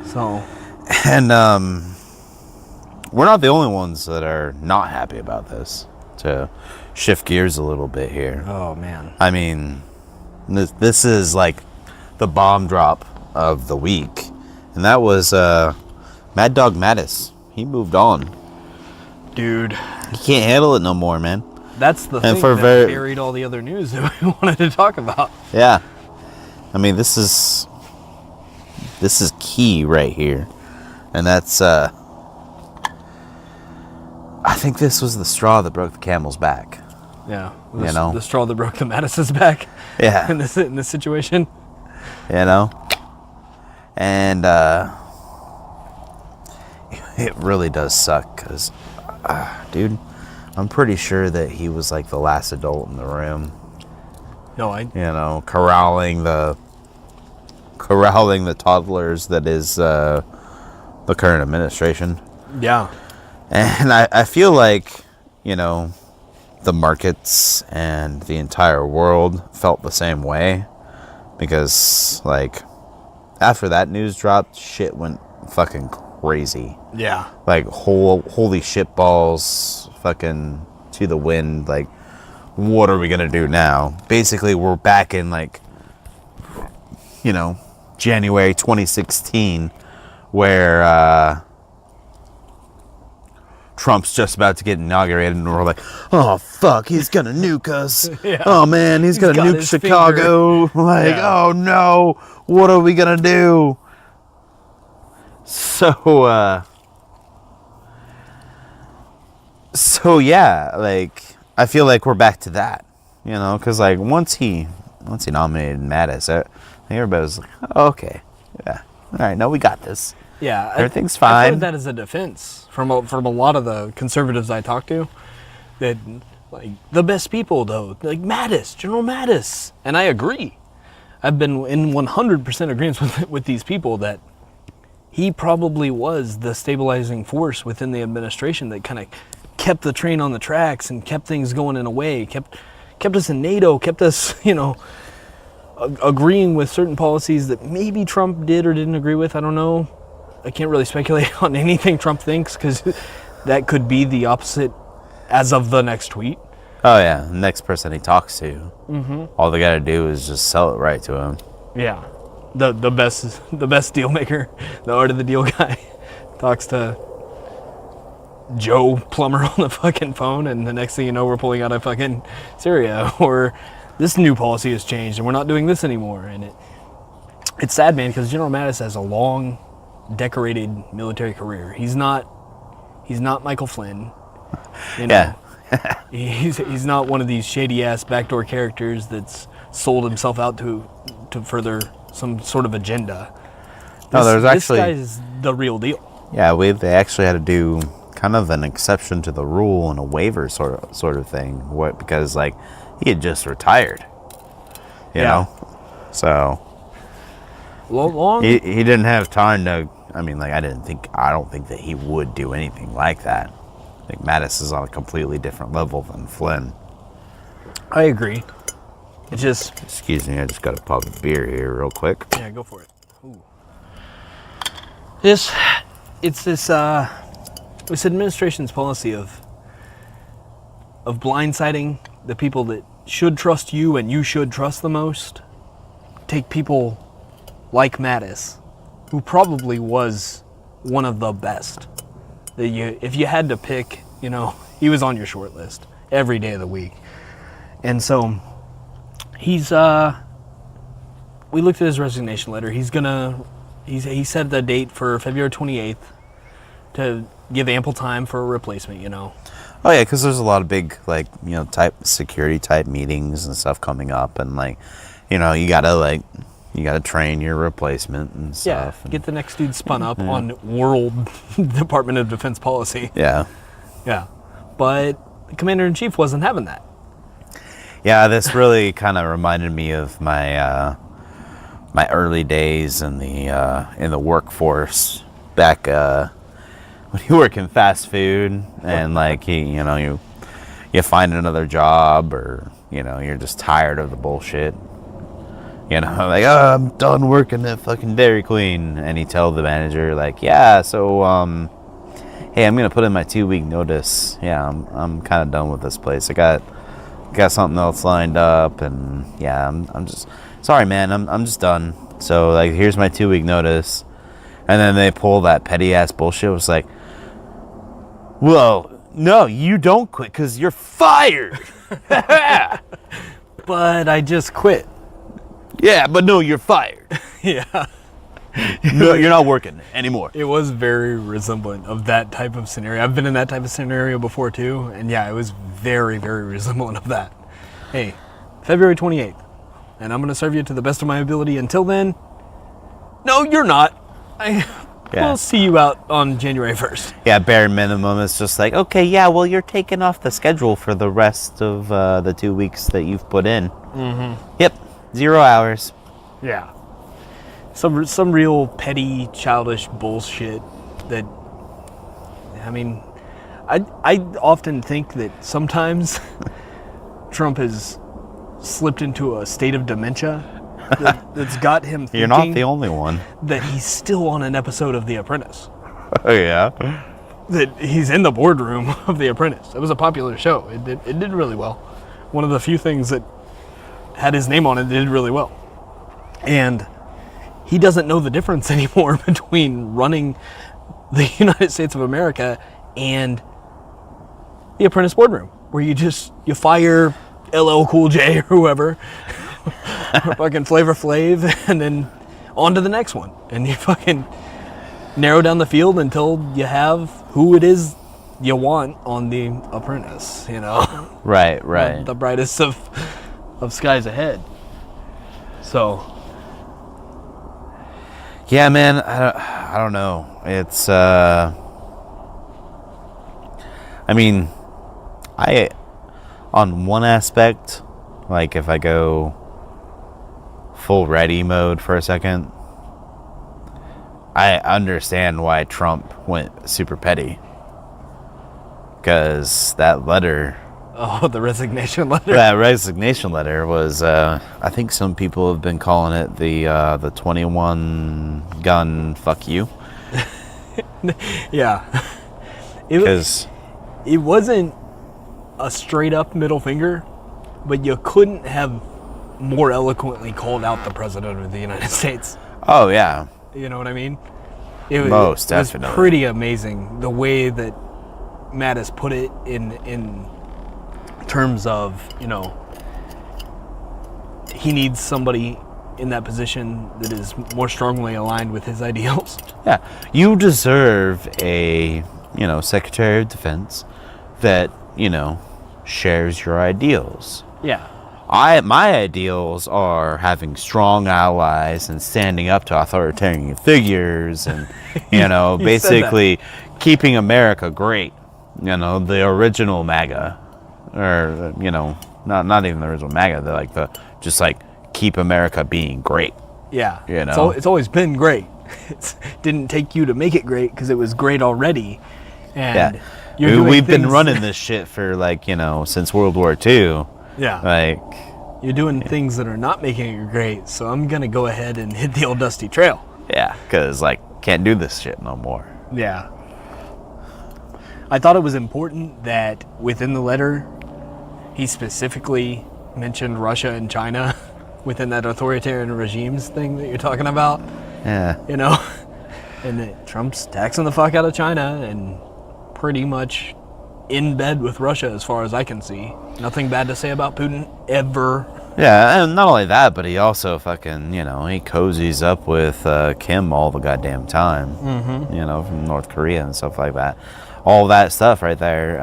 So. And we're not the only ones that are not happy about this. To shift gears a little bit here. Oh, man. I mean, this is like the bomb drop of the week. And that was Mad Dog Mattis. He moved on. Dude. He can't handle it no more, man. That's the thing that buried all the other news that we wanted to talk about. Yeah. I mean, this is key right here. And that's I think this was the straw that broke the camel's back. Yeah. The straw that broke the Mattis's back. Yeah. In this situation. And it really does suck because, dude, I'm pretty sure that he was like the last adult in the room. No, corralling the toddlers that is the current administration. Yeah. And I feel like, the markets and the entire world felt the same way, because like after that news dropped, shit went fucking crazy. Yeah. Like holy shit balls, fucking to the wind. Like, what are we gonna do now? Basically, we're back in like, January 2016, where Trump's just about to get inaugurated, and we're like, oh fuck, he's gonna nuke us. Yeah. Oh man, he's gonna got nuke his Chicago. Like, Yeah. oh no, what are we gonna do? So yeah, like I feel like we're back to that, because like once he nominated Mattis, I think everybody was like, oh, okay, yeah, all right, no, we got this. Yeah, Everything's I've fine. heard that as a defense from a lot of the conservatives I talk to, that like the best people though, like Mattis, General Mattis, and I agree. I've been in 100% agreement with these people that he probably was the stabilizing force within the administration that kind of kept the train on the tracks and kept things going in a way, kept us in NATO, kept us, agreeing with certain policies that maybe Trump did or didn't agree with. I don't know. I can't really speculate on anything Trump thinks, because that could be the opposite as of the next tweet. Oh yeah, the next person he talks to, all they gotta do is just sell it right to him. Yeah, the best deal maker, the art of the deal guy, talks to Joe Plumber on the fucking phone, and the next thing you know, we're pulling out of fucking Syria, or this new policy has changed and we're not doing this anymore. And it's sad, man, because General Mattis has a long, decorated military career. He's not Michael Flynn. Yeah. He's not one of these shady ass backdoor characters that's sold himself out to further some sort of agenda. This guy is the real deal. Yeah, they actually had to do kind of an exception to the rule and a waiver sort of thing. Because like he had just retired, you know, so long. He didn't have time to. I mean, like I don't think that he would do anything like that. I think Mattis is on a completely different level than Flynn. I agree. It just... Excuse me, I just got to pop a beer here real quick. Yeah, go for it. Ooh. This administration's policy of blindsiding the people that should trust you and you should trust the most. Take people like Mattis, who probably was one of the best. If you had to pick, he was on your short list every day of the week. And so we looked at his resignation letter. He set the date for February 28th to give ample time for a replacement, Oh yeah, because there's a lot of big, security type meetings and stuff coming up, and you gotta train your replacement and stuff. Yeah, get the next dude spun up on World Department of Defense policy. Yeah. Yeah, but the Commander-in-Chief wasn't having that. Yeah, this really kind of reminded me of my my early days in the workforce back when you work in fast food and you find another job, or you're just tired of the bullshit. I'm done working at fucking Dairy Queen, and you tell the manager yeah, so hey, I'm gonna put in my 2-week notice. Yeah, I'm kind of done with this place. I got something else lined up, and yeah, I'm just sorry, man. I'm just done. So here's my 2-week notice, and then they pull that petty ass bullshit. It was like, well, no, you don't quit because you're fired. But I just quit. Yeah, but no, you're fired. Yeah. No, you're not working anymore. It was very resemblant of that type of scenario. I've been in that type of scenario before too, and yeah, it was very, very resemblant of that. Hey, February 28th, and I'm going to serve you to the best of my ability. Until then, no, you're not. We'll see you out on January 1st. Yeah, bare minimum. It's just okay, yeah, well, you're taking off the schedule for the rest of the 2 weeks that you've put in. Yep, 0 hours. Yeah. Some real petty, childish bullshit that, I mean, I often think that sometimes Trump has slipped into a state of dementia that's got him thinking You're not the only one. that he's still on an episode of The Apprentice. Oh, yeah? That he's in the boardroom of The Apprentice. It was a popular show. It did really well. One of the few things that had his name on it did really well. And he doesn't know the difference anymore between running the United States of America and The Apprentice boardroom, where you fire LL Cool J or whoever, or fucking Flavor Flav, and then on to the next one. And you fucking narrow down the field until you have who it is you want on The Apprentice, you know? Right. The brightest of skies ahead. So... Yeah, man, I don't know. It's, on one aspect, like if I go full ready mode for a second, I understand why Trump went super petty. Because that letter... Oh, the resignation letter? That resignation letter was, I think some people have been calling it the 21 gun fuck you. Yeah. Because it wasn't a straight up middle finger, but you couldn't have more eloquently called out the president of the United States. Oh, yeah. You know what I mean? Most it was definitely. pretty amazing the way that Mattis put it in terms of, you know, he needs somebody in that position that is more strongly aligned with his ideals. Yeah, you deserve a, Secretary of Defense that, shares your ideals. Yeah. My ideals are having strong allies and standing up to authoritarian figures and, basically keeping America great. The original MAGA. Or, not even the original MAGA. They're just keep America being great. Yeah. So it's always been great. It didn't take you to make it great because it was great already. And we've been running this shit for since World War II. Yeah. You're doing things that are not making it great, so I'm going to go ahead and hit the old dusty trail. Yeah, because can't do this shit no more. Yeah. I thought it was important that within the letter, he specifically mentioned Russia and China within that authoritarian regimes thing that you're talking about. Yeah. And that Trump's taxing the fuck out of China and pretty much in bed with Russia as far as I can see. Nothing bad to say about Putin ever. Yeah, and not only that, but he also fucking, he cozies up with Kim all the goddamn time. Mm-hmm. From North Korea and stuff like that. All that stuff right there,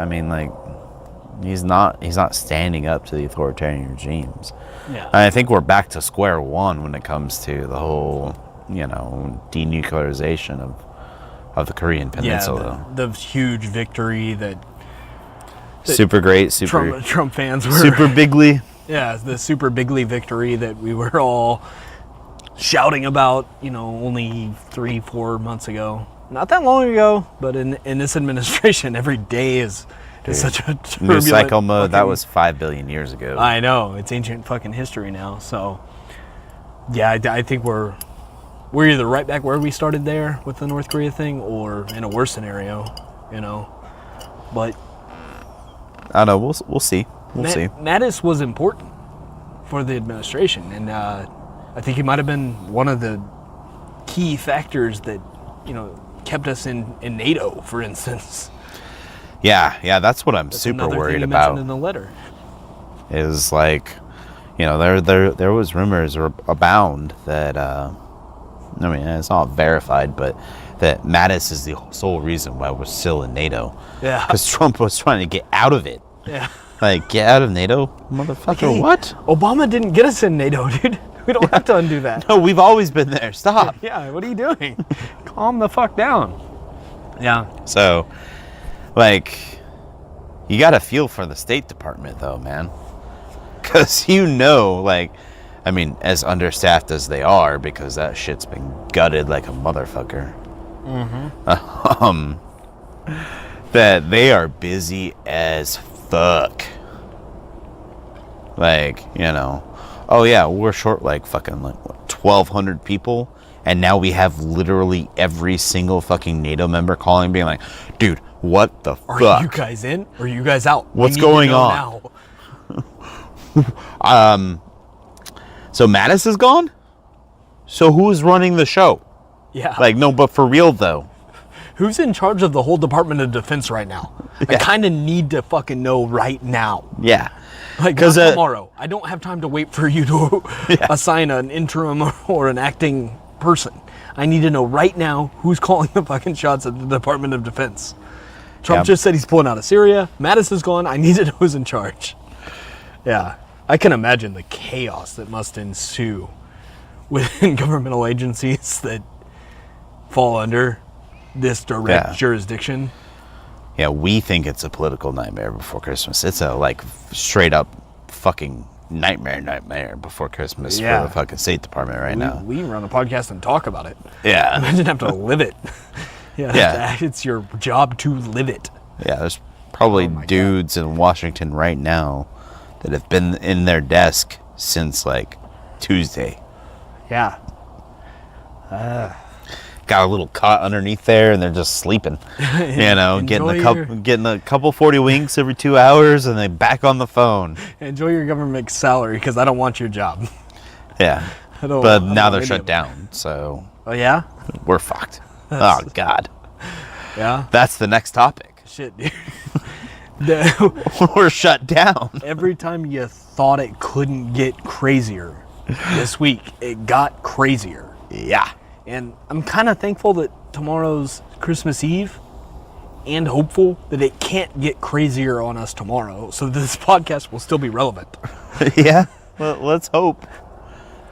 he's not standing up to the authoritarian regimes. Yeah. And I think we're back to square one when it comes to the whole, denuclearization of the Korean Peninsula. Yeah, the huge victory that super great, Trump fans were super bigly. Yeah, the super bigly victory that we were all shouting about, only 3-4 months ago. Not that long ago, but in this administration, every day is such a turbulent... New cycle mode, that was 5 billion years ago. I know, it's ancient fucking history now. So, yeah, I think we're either right back where we started there with the North Korea thing, or in a worse scenario, But I don't know, we'll see. We'll see. Mattis was important for the administration, and I think he might have been one of the key factors that, kept us in NATO, for instance. Yeah, that's what I'm super worried about. In the letter is there was rumors abound that it's not verified, but that Mattis is the sole reason why we're still in NATO. Yeah, because Trump was trying to get out of it. Yeah, get out of NATO, motherfucker. Hey, what? Obama didn't get us in NATO, dude. We don't have to undo that. No, we've always been there. Stop. Yeah, what are you doing? Calm the fuck down. Yeah. So, you got to feel for the State Department, though, man. Because like, I mean, as understaffed as they are, because that shit's been gutted like a motherfucker. That they are busy as fuck. Like, oh yeah, we're short like fucking like what, 1,200 people, and now we have literally every single fucking NATO member calling, being like, dude, what the fuck? Are you guys in? Or are you guys out? What's going on? So Mattis is gone? So who's running the show? Yeah. Like, no, but for real though. Who's in charge of the whole Department of Defense right now? I kind of need to fucking know right now. Yeah. Like, not tomorrow. I don't have time to wait for you to assign an interim or an acting person. I need to know right now who's calling the fucking shots at the Department of Defense. Trump just said he's pulling out of Syria. Mattis is gone. I need to know who's in charge. Yeah. I can imagine the chaos that must ensue within governmental agencies that fall under this direct jurisdiction. Yeah, we think it's a political nightmare before Christmas. It's a like straight up fucking nightmare before Christmas for the fucking State Department right now. We run a podcast and talk about it. Yeah. Imagine having to live it. It's your job to live it. Yeah, there's probably dudes in Washington right now that have been in their desk since like Tuesday. Yeah. Got a little cot underneath there, and they're just sleeping. Getting a couple 40 winks every 2 hours, and they back on the phone. Enjoy your government salary, because I don't want your job. Yeah, but now they're shut down, so. Oh yeah, we're fucked. Oh God. Yeah. That's the next topic. Shit, dude. We're shut down. Every time you thought it couldn't get crazier, this week it got crazier. Yeah. And I'm kind of thankful that tomorrow's Christmas Eve, and hopeful that it can't get crazier on us tomorrow, so this podcast will still be relevant. Yeah, well, let's hope.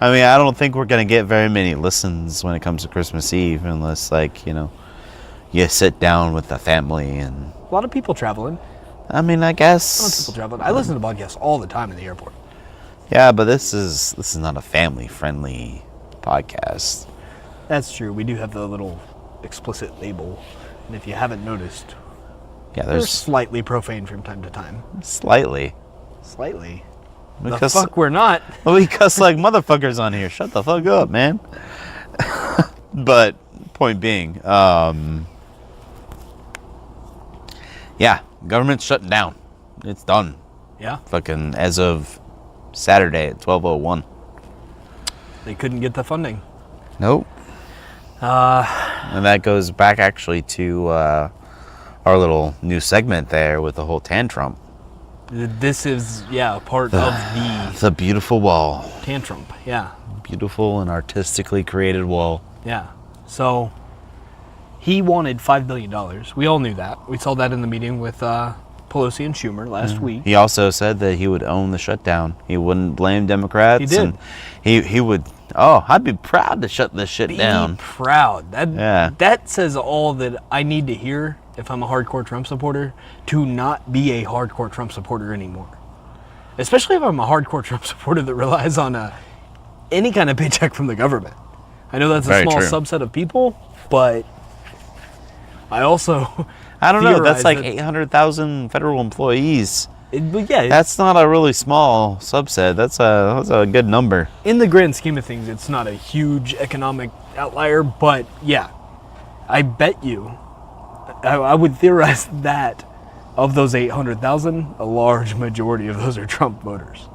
I mean, I don't think we're going to get very many listens when it comes to Christmas Eve, unless, like, you sit down with the family and... A lot of people traveling. I mean, I guess... A lot of people traveling. I listen to podcasts all the time in the airport. Yeah, but this is not a family-friendly podcast. That's true. We do have the little explicit label. And if you haven't noticed, they're slightly profane from time to time. Slightly. The fuck we're not. We cuss like motherfuckers on here. Shut the fuck up, man. But, point being, government's shutting down. It's done. Yeah. Fucking as of Saturday at 12:01. They couldn't get the funding. Nope. And that goes back actually to our little new segment there with the whole tantrum. This is, part of the beautiful wall. Tantrum, yeah. Beautiful and artistically created wall. Yeah. So, he wanted $5 billion. We all knew that. We saw that in the meeting with Pelosi and Schumer last week. He also said that he would own the shutdown. He wouldn't blame Democrats. He did. And he would... Oh, I'd be proud to shut this shit down. Be proud. That says all that I need to hear if I'm a hardcore Trump supporter, to not be a hardcore Trump supporter anymore. Especially if I'm a hardcore Trump supporter that relies on any kind of paycheck from the government. I know that's a small subset of people, but I also... I don't know. That's like 800,000 federal employees. That's not a really small subset. That's a good number. In the grand scheme of things, it's not a huge economic outlier, but I bet you, I would theorize that of those 800,000, a large majority of those are Trump voters.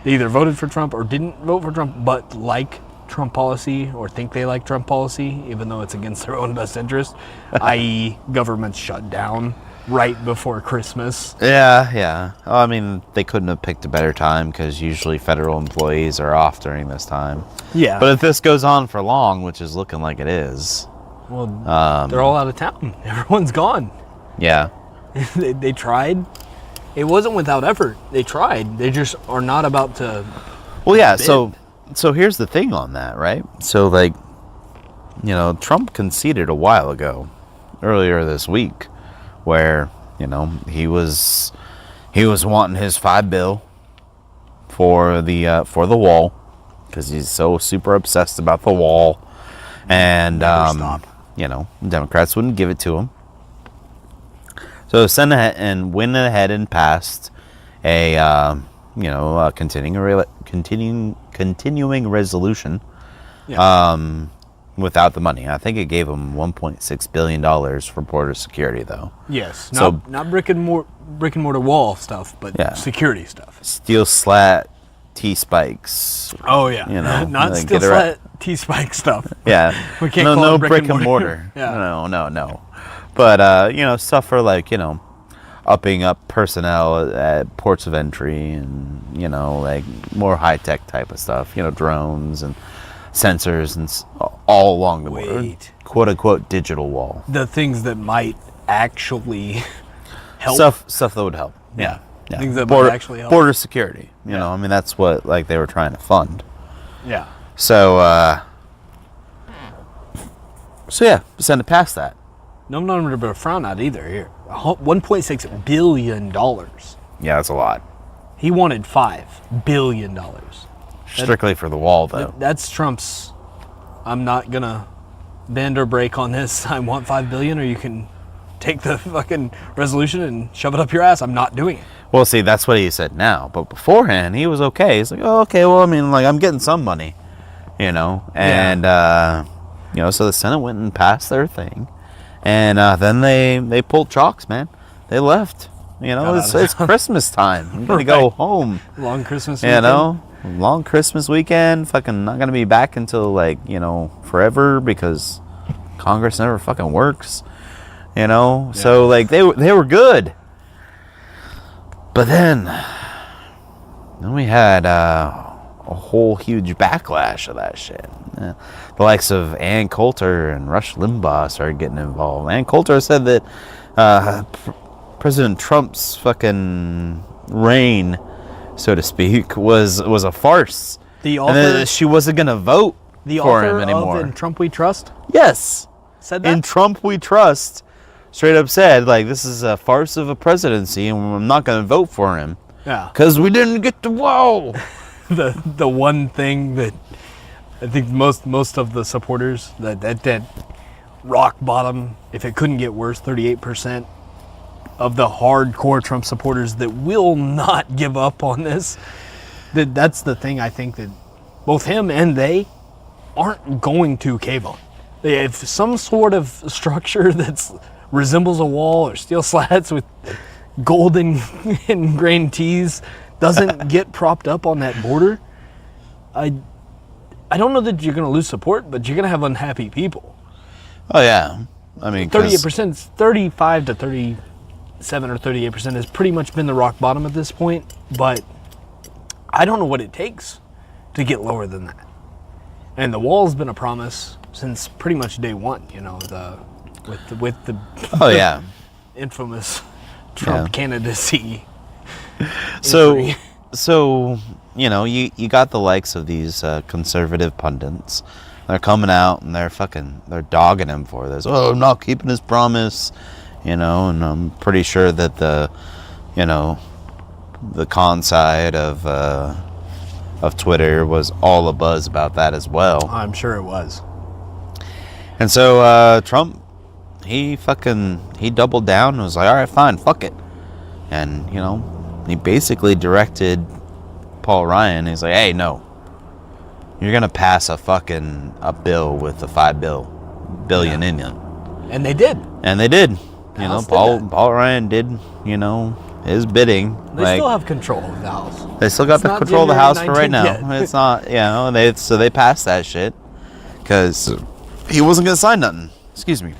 They either voted for Trump or didn't vote for Trump, but like Trump policy or think they like Trump policy, even though it's against their own best interest, i.e. government's shut down right before Christmas. Yeah. Oh, I mean, they couldn't have picked a better time because usually federal employees are off during this time. Yeah. But if this goes on for long, which is looking like it is... Well, they're all out of town. Everyone's gone. Yeah. They tried. It wasn't without effort. They tried. They just are not about to... Well, yeah, so here's the thing on that, right? So, like, Trump conceded a while ago, earlier this week, where, he was wanting his $5 billion for the wall, because he's so super obsessed about the wall, and Democrats wouldn't give it to him. So Senate went ahead and passed a continuing resolution. Yeah. Without the money. I think it gave them $1.6 billion for border security, though. Yes. So Not brick and mortar wall stuff, but security stuff. Steel slat T-spikes. Oh yeah. Not like, steel slat T-spike stuff. Yeah. We can't call it brick and mortar. Yeah. No. But stuff for like, upping up personnel at ports of entry and, like more high-tech type of stuff, drones and sensors and all along the border. Quote-unquote digital wall. The things that might actually help. Stuff that would help. Yeah. Things that might actually help. Border security. That's what like they were trying to fund. Yeah. So the Senate passed that. No number to frown at either here. $1.6 billion. Yeah, that's a lot. He wanted $5 billion. Strictly for the wall, though. That's Trump's. I'm not gonna bend or break on this. I want $5 billion, or you can take the fucking resolution and shove it up your ass. I'm not doing it. Well, see, that's what he said now. But beforehand, he was okay. He's like, oh, okay. Well, I mean, like, I'm getting some money, and so the Senate went and passed their thing, and then they pulled chalks, man. They left. It's Christmas time. I'm gonna go home. Long Christmas weekend. Long Christmas weekend. Fucking not gonna be back until forever, because Congress never fucking works. Yeah. So like they were good. But then we had a whole huge backlash of that shit. The likes of Ann Coulter and Rush Limbaugh started getting involved. Ann Coulter said that President Trump's fucking reign, so to speak, was a farce. The author, and that she wasn't going to vote for him anymore. In Trump We Trust? Yes. Said that? In Trump We Trust, straight up said, like, this is a farce of a presidency, and I'm not going to vote for him. Yeah. Because we didn't get the wall. the one thing that I think most of the supporters, that rock bottom, if it couldn't get worse, 38% of the hardcore Trump supporters that will not give up on this. That's the thing I think that both him and they aren't going to cave on. If some sort of structure that resembles a wall or steel slats with golden ingrained T's doesn't get propped up on that border, I don't know that you're going to lose support, but you're going to have unhappy people. Oh, yeah. I mean, 38%, 35 to 37 or 38% has pretty much been the rock bottom at this point, but I don't know what it takes to get lower than that. And the wall's been a promise since pretty much day one, with the oh yeah, infamous Trump candidacy. So you got the likes of these conservative pundits. They're coming out and they're dogging him for this. Oh, I'm not keeping his promise, and I'm pretty sure that the con side of Twitter was all abuzz about that as well. I'm sure it was. And so Trump, he doubled down and was like, all right, fine, fuck it. And, he basically directed Paul Ryan. He's like, hey, no, you're going to pass a bill with the $5 billion in it. And they did. Paul Ryan did, his bidding. They still have control of the House. They still got the control of the House for right now. Yet. It's not, so they passed that shit because he wasn't going to sign nothing. Excuse me.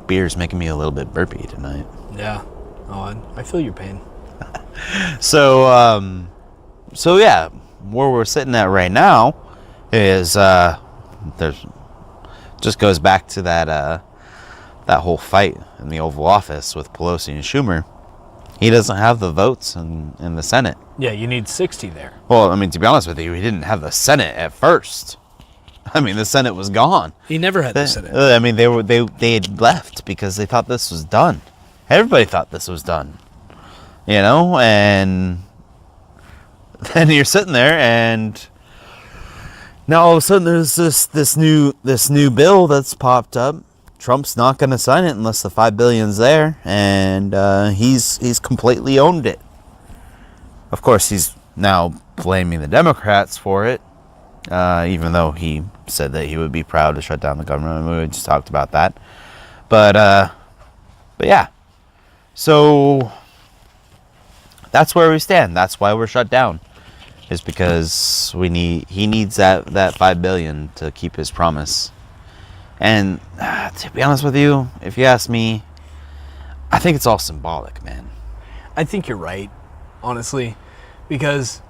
Beer's making me a little bit burpy tonight. Yeah. Oh, I feel your pain. So yeah, where we're sitting at right now is there's just goes back to that whole fight in the Oval Office with Pelosi and Schumer. He doesn't have the votes in the Senate. Yeah, you need 60 there. Well, I mean, to be honest with you, he didn't have the Senate at first. I mean, the Senate was gone. He never had the Senate. I mean, they had left because they thought this was done. Everybody thought this was done. and then you're sitting there, and now all of a sudden there's this new bill that's popped up. Trump's not going to sign it unless the $5 billion's there, and he's completely owned it. Of course, he's now blaming the Democrats for it, even though he said that he would be proud to shut down the government. We just talked about that, but yeah. So that's where we stand. That's why we're shut down, is because he needs that $5 billion to keep his promise. And to be honest with you, if you ask me, I think it's all symbolic, man. I think you're right, honestly, because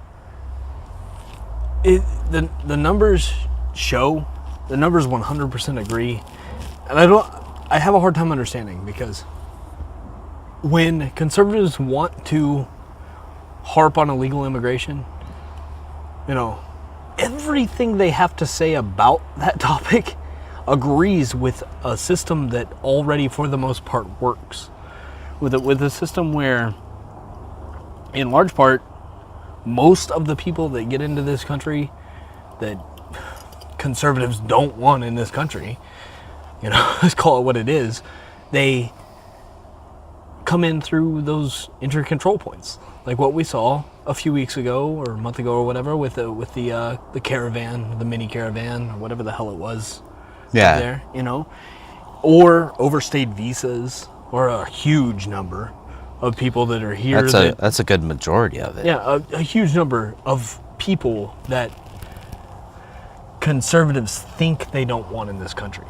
the numbers show, the numbers 100% agree, and I have a hard time understanding, because when conservatives want to harp on illegal immigration, everything they have to say about that topic agrees with a system that already, for the most part, works. With a system where, in large part, most of the people that get into this country that conservatives don't want in this country, let's call it what it is, they come in through those entry control points, like what we saw a few weeks ago or a month ago or whatever with the caravan, the mini caravan, or whatever the hell it was. Yeah. There, or overstayed visas, or a huge number of people that are here. That's a good majority of it. Yeah, a huge number of people that conservatives think they don't want in this country,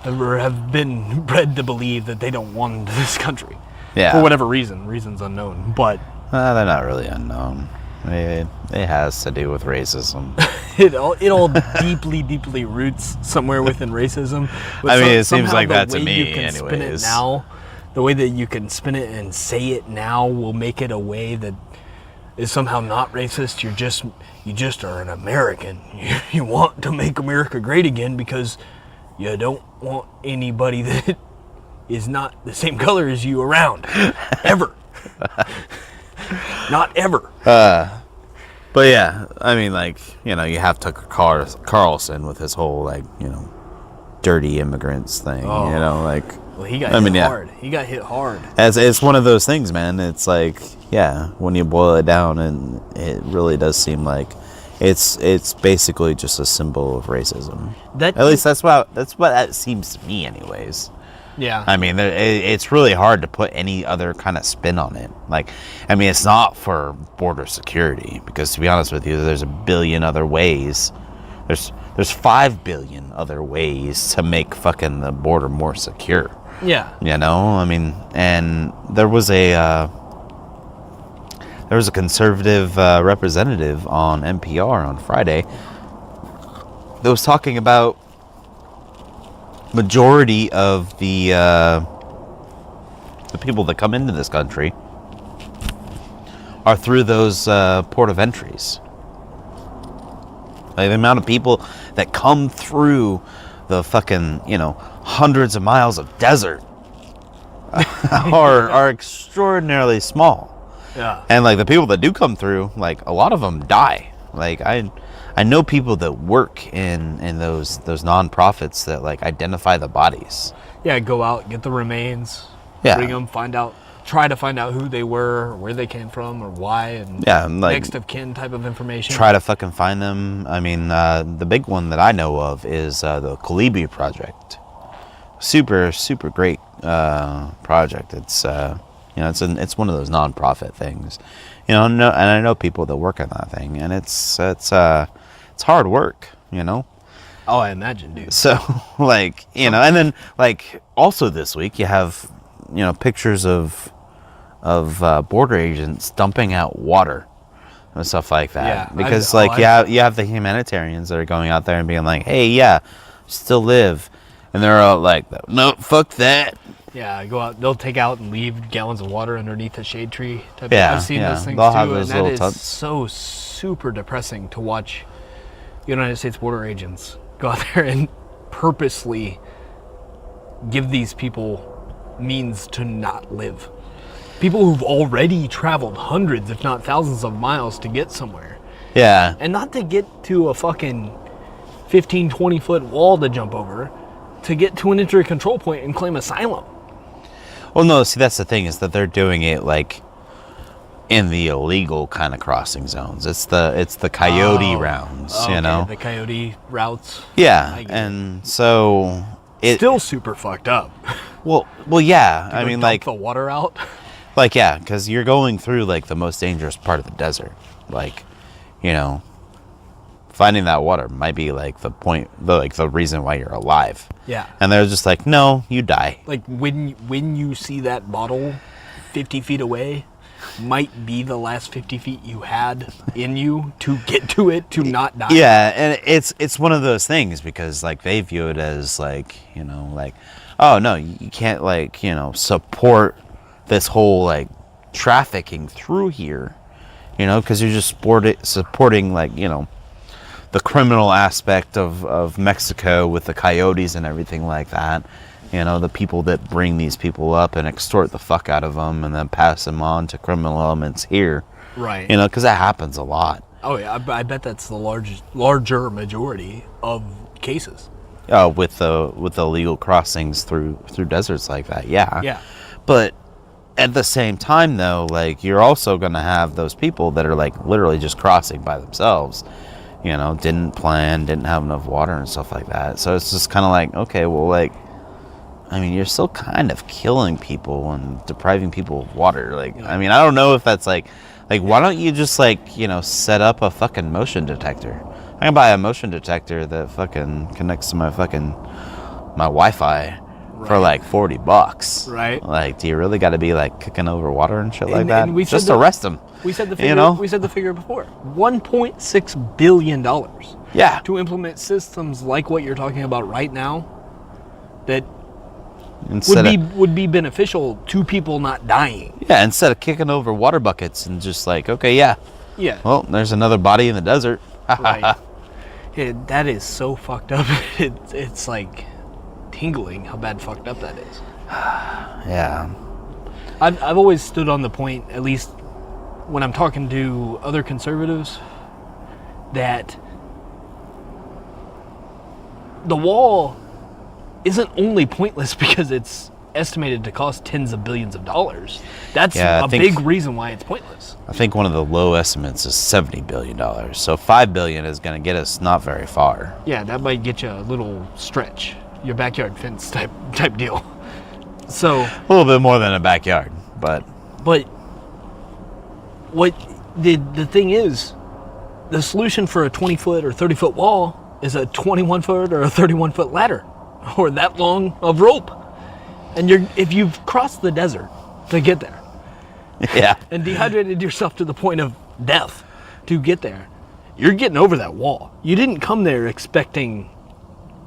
or have been bred to believe that they don't want in this country. Yeah. For whatever reasons unknown, but they're not really unknown. It has to do with racism. It all deeply roots somewhere within racism. But it seems like that to me, me, you can anyways. Spin it now, the way that you can spin it and say it now will make it a way that is somehow not racist. You just are an American. You want to make America great again because you don't want anybody that is not the same color as you around ever. Not ever. But yeah, you have Tucker Carlson with his whole dirty immigrants thing. Well, he got hit hard. He got hit hard. It's one of those things, man. It's when you boil it down, and it really does seem like it's basically just a symbol of racism. At least that's what it seems to me, anyways. Yeah. It's really hard to put any other kind of spin on it. It's not for border security, because to be honest with you, there's a billion other ways. There's 5 billion other ways to make fucking the border more secure. Yeah. And there was a conservative representative on NPR on Friday that was talking about majority of the people that come into this country are through those port of entries. The amount of people that come through the fucking hundreds of miles of desert are extraordinarily small. Yeah. And the people that do come through, a lot of them die. I know people that work in those nonprofits that identify the bodies. Yeah, go out, get the remains, Yeah. bring them, try to find out who they were, or where they came from, or why, and next of kin type of information. Try to fucking find them. The big one that I know of is the Kalibi project. Super great project. It's it's one of those nonprofit things, and I know people that work on that thing, and it's hard work, Oh, I imagine, dude. So, and then, also this week you have, pictures of border agents dumping out water and stuff like that. Yeah, because, you have the humanitarians that are going out there and being like, hey, yeah, still live. And they're all like, no, fuck that. Yeah, go out. They'll take out and leave gallons of water underneath a shade tree. Yeah, I've seen those things they'll too, have those and that little is so super depressing to watch United States border agents go out there and purposely give these people means to not live. People who've already traveled hundreds, if not thousands of miles to get somewhere. Yeah. And not to get to a fucking 15, 20 foot wall to jump over, to get to an entry control point and claim asylum. Well, no, see, that's the thing, is that they're doing it like in the illegal kind of crossing zones. It's the coyote rounds, Okay, you know? the coyote routes. Yeah, get and so it Still super fucked up. well, yeah. I Go mean, dump like, the water out. like, yeah, because you're going through like the most dangerous part of the desert. Like, you know, finding that water might be like the point, the reason why you're alive. Yeah. And they're just like, no, you die. Like when you see that bottle 50 feet away, might be the last 50 feet you had in you to get to it, to not die. Yeah, and it's one of those things, because like they view it as like, you know, like, oh no, you can't, like, you know, support this whole like trafficking through here, you know, because you're just supporting like, you know, the criminal aspect of Mexico with the coyotes and everything like that. You know, the people that bring these people up and extort the fuck out of them and then pass them on to criminal elements here. Right. You know, because that happens a lot. Oh yeah, I bet that's the larger majority of cases. With the illegal crossings through deserts like that. Yeah. Yeah. But at the same time, though, like, you're also going to have those people that are like literally just crossing by themselves. You know, didn't plan, didn't have enough water and stuff like that. So it's just kind of like, okay, well, like, I mean, you're still kind of killing people and depriving people of water. Like, I mean, I don't know if that's like, why don't you just, like, you know, set up a fucking motion detector? I can buy a motion detector that fucking connects to my Wi-Fi for like $40. Right. Like, do you really got to be like kicking over water and shit like that? And we Just said arrest them. We said the figure. You know? We said the figure before. $1.6 billion. Yeah. To implement systems like what you're talking about right now, that would be beneficial to people not dying. Yeah, instead of kicking over water buckets and just like, okay, yeah. Yeah. Well, there's another body in the desert. Right. Yeah, that is so fucked up. It's like tingling how bad fucked up that is. Yeah. I've always stood on the point, at least when I'm talking to other conservatives, that the wall isn't only pointless because it's estimated to cost tens of billions of dollars. That's a big reason why it's pointless. I think one of the low estimates is $70 billion. So $5 billion is going to get us not very far. Yeah, that might get you a little stretch, your backyard fence type deal. So a little bit more than a backyard, but what the thing is, the solution for a 20-foot or 30-foot wall is a 21-foot or a 31-foot ladder, or that long of rope. And if you've crossed the desert to get there, yeah, and dehydrated yourself to the point of death to get there, you're getting over that wall. You didn't come there expecting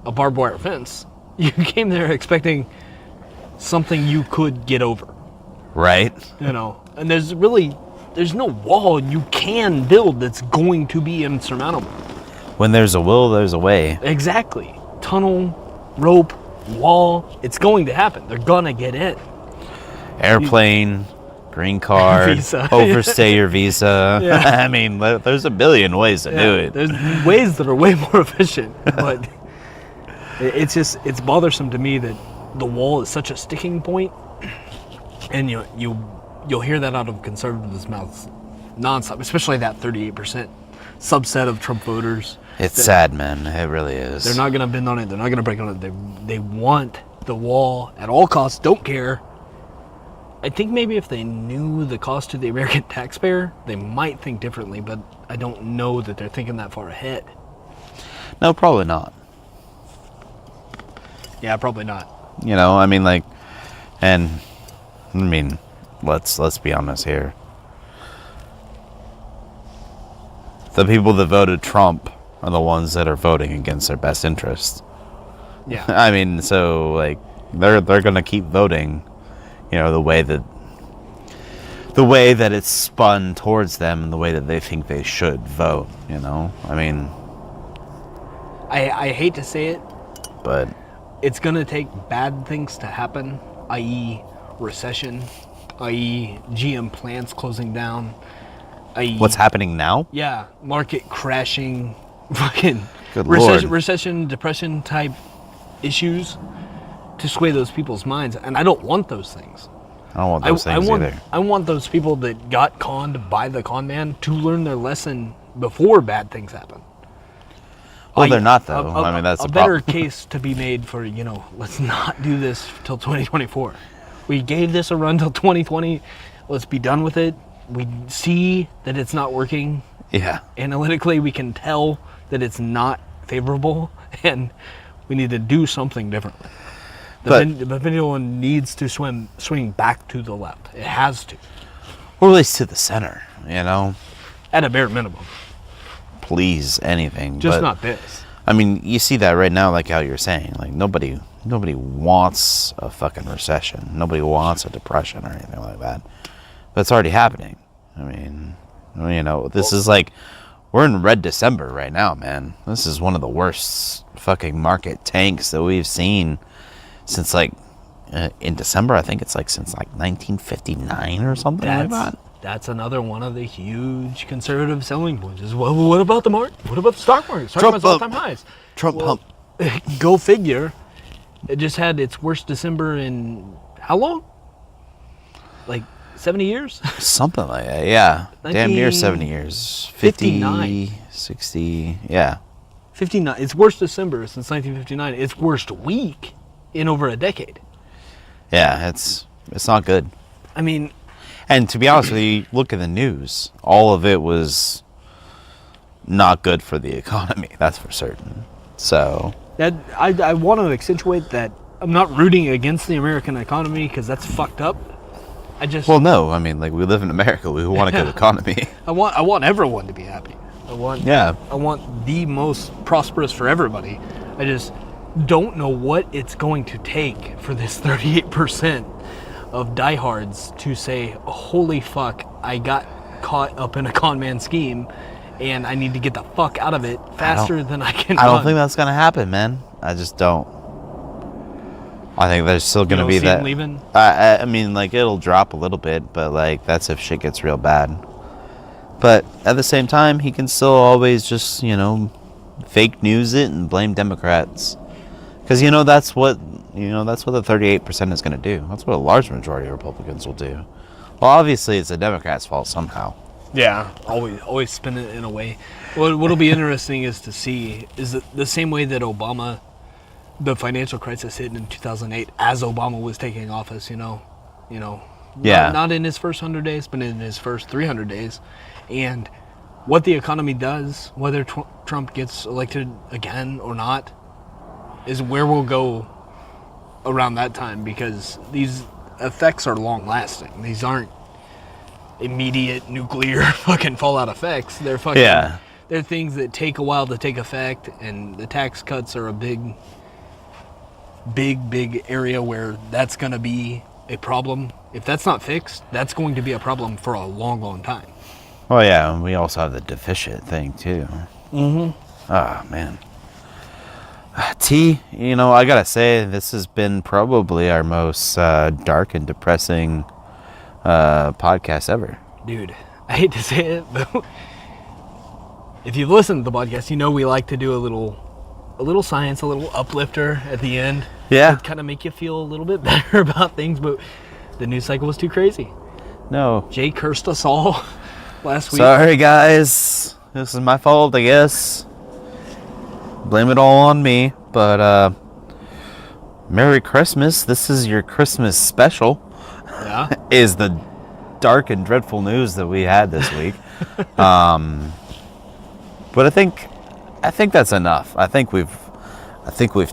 a barbed wire fence. You came there expecting something you could get over. Right. You know, and there's no wall you can build that's going to be insurmountable. When there's a will, there's a way. Exactly. Tunnel, rope, wall, it's going to happen. They're gonna get in. Airplane, green card, Visa. overstay your visa. Yeah. I mean, there's a billion ways to do it. There's ways that are way more efficient, but it's bothersome to me that the wall is such a sticking point, and you'll hear that out of conservatives' mouths nonstop, especially that 38% subset of Trump voters. It's sad, man. It really is. They're not going to bend on it. They're not going to break on it. They want the wall at all costs. Don't care. I think maybe if they knew the cost to the American taxpayer, they might think differently, but I don't know that they're thinking that far ahead. No, probably not. Yeah, probably not. You know, I mean, like, and I mean, let's be honest here. The people that voted Trump are the ones that are voting against their best interest. Yeah. I mean, so like they're gonna keep voting, you know, the way that it's spun towards them and the way that they think they should vote. You know, I mean, I hate to say it, but it's gonna take bad things to happen, i.e., recession, i.e. GM plants closing down, i.e. What's happening now? Yeah, market crashing, fucking Good Lord. recession, depression type issues to sway those people's minds, and I don't want those things. I don't want those things either. I want those people that got conned by the con man to learn their lesson before bad things happen. Well, they're not, though. I mean, that's a the better problem. case to be made for, let's not do this till 2024. We gave this a run till 2020. Let's be done with it. We see that it's not working. Yeah. Analytically, we can tell that it's not favorable, and we need to do something differently. The pendulum needs to swing back to the left. It has to. Or at least to the center, At a bare minimum. Please, anything. Just but, not this. I mean, you see that right now, like how you're saying. Like, nobody wants a fucking recession. Nobody wants a depression or anything like that. But it's already happening. I mean, this is like, we're in red December right now, man. This is one of the worst fucking market tanks that we've seen since, like, in December. I think it's like since like 1959 or something like that. That's another one of the huge conservative selling points. Is, well, what about the market? What about the stock market? Stock market's all-time highs. Trump pump. Go figure. It just had its worst December in how long? Like 70 years? Something like that, yeah. Damn near 70 years. 50, 59. 60, yeah. 59. Its worst December since 1959. Its worst week in over a decade. Yeah, it's not good. I mean... And to be honest with you, look at the news. All of it was not good for the economy, that's for certain. So... That I want to accentuate that I'm not rooting against the American economy because that's fucked up. Well, no, I mean, like, we live in America. We want a good economy. I want everyone to be happy. I want the most prosperous for everybody. I just don't know what it's going to take for this 38% of diehards to say, holy fuck, I got caught up in a con man scheme and I need to get the fuck out of it faster than I can I don't run. think that's going to happen, man. I just don't. I think there's still going to be that. Leaving? I mean, like, it'll drop a little bit, but, like, that's if shit gets real bad. But at the same time, he can still always just, fake news it and blame Democrats. Because, that's what the 38% is going to do. That's what a large majority of Republicans will do. Well, obviously, it's the Democrats' fault somehow. Yeah, always spin it in a way. What'll be interesting is to see is that the same way that Obama, the financial crisis hit in 2008 as Obama was taking office, Yeah. Not in his first 100 days, but in his first 300 days. And what the economy does, whether Trump gets elected again or not, is where we'll go around that time, because these effects are long lasting. These aren't immediate nuclear fucking fallout effects. They're fucking they're things that take a while to take effect, and the tax cuts are a big area where that's going to be a problem. If that's not fixed, that's going to be a problem for a long time. Oh, yeah, and we also have the deficit thing, too. Mm-hmm. Oh, man. T, I gotta say, this has been probably our most dark and depressing podcast ever. Dude, I hate to say it, but if you've listened to the podcast, we like to do a little science, a little uplifter at the end. Yeah. To kind of make you feel a little bit better about things, but the news cycle was too crazy. No. Jay cursed us all last week. Sorry, guys. This is my fault, I guess. Blame it all on me, but Merry Christmas. This is your Christmas special. Yeah. Is the dark and dreadful news that we had this week. But I think that's enough. I think we've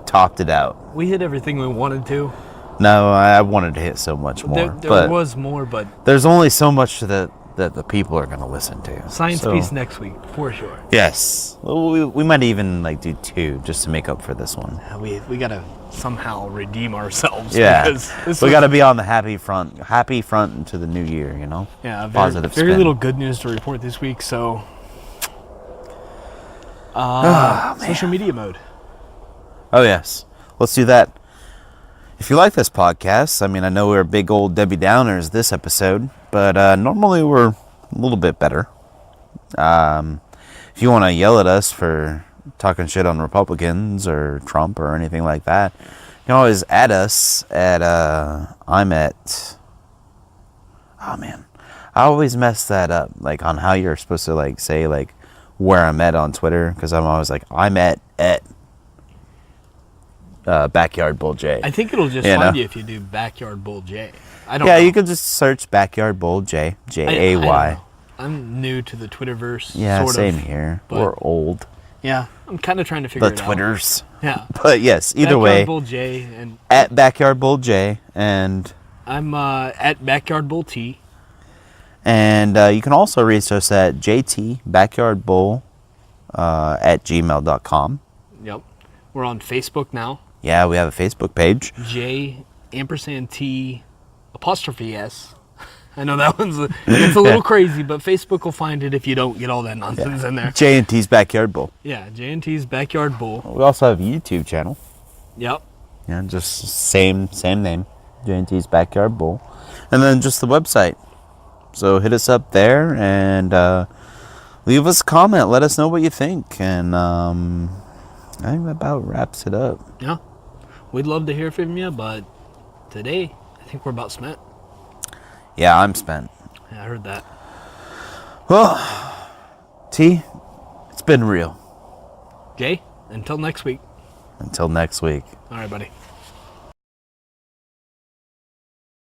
talked it out. We hit everything we wanted to. No, I wanted to hit so much more. There was more, but there's only so much that the people are going to listen to. Science piece next week, for sure. Yes. We might even do 2 just to make up for this one. We got to somehow redeem ourselves. Yeah. Because we got to be on the happy front into the new year, Yeah, positive very spin. little good news to report this week, so social media mode. Oh, yes. Let's do that. If you like this podcast, I mean, I know we're big old Debbie Downers this episode, but normally we're a little bit better. If you want to yell at us for talking shit on Republicans or Trump or anything like that, you can always add us at, I'm at, oh man, I always mess that up, like on how you're supposed to like say like where I'm at on Twitter, because I'm always like, I'm at Backyard Bull J. I think it'll just find you if you do Backyard Bull J. I don't know. Yeah, you could just search Backyard Bull J, Jay. I'm new to the Twitterverse. Yeah, sort same of, here. but We're old. Yeah, I'm kind of trying to figure The it out. Twitters. Yeah. But yes, either Backyard way, Bull J and at Backyard Bull J, and I'm at Backyard Bull T. And you can also reach us at jtbackyardbull at gmail.com. Yep. We're on Facebook now. Yeah, we have a Facebook page. J_T_S. I know that one's it's a little crazy, but Facebook will find it if you don't get all that nonsense in there. J&T's Backyard Bull. Yeah, J&T's Backyard Bull. We also have a YouTube channel. Yep. Yeah, just same name. J&T's Backyard Bull. And then just the website. So hit us up there and leave us a comment. Let us know what you think. And I think that about wraps it up. Yeah. We'd love to hear from you, but today, I think we're about spent. Yeah, I'm spent. Yeah, I heard that. Well, T, it's been real. Jay, until next week. Until next week. All right, buddy.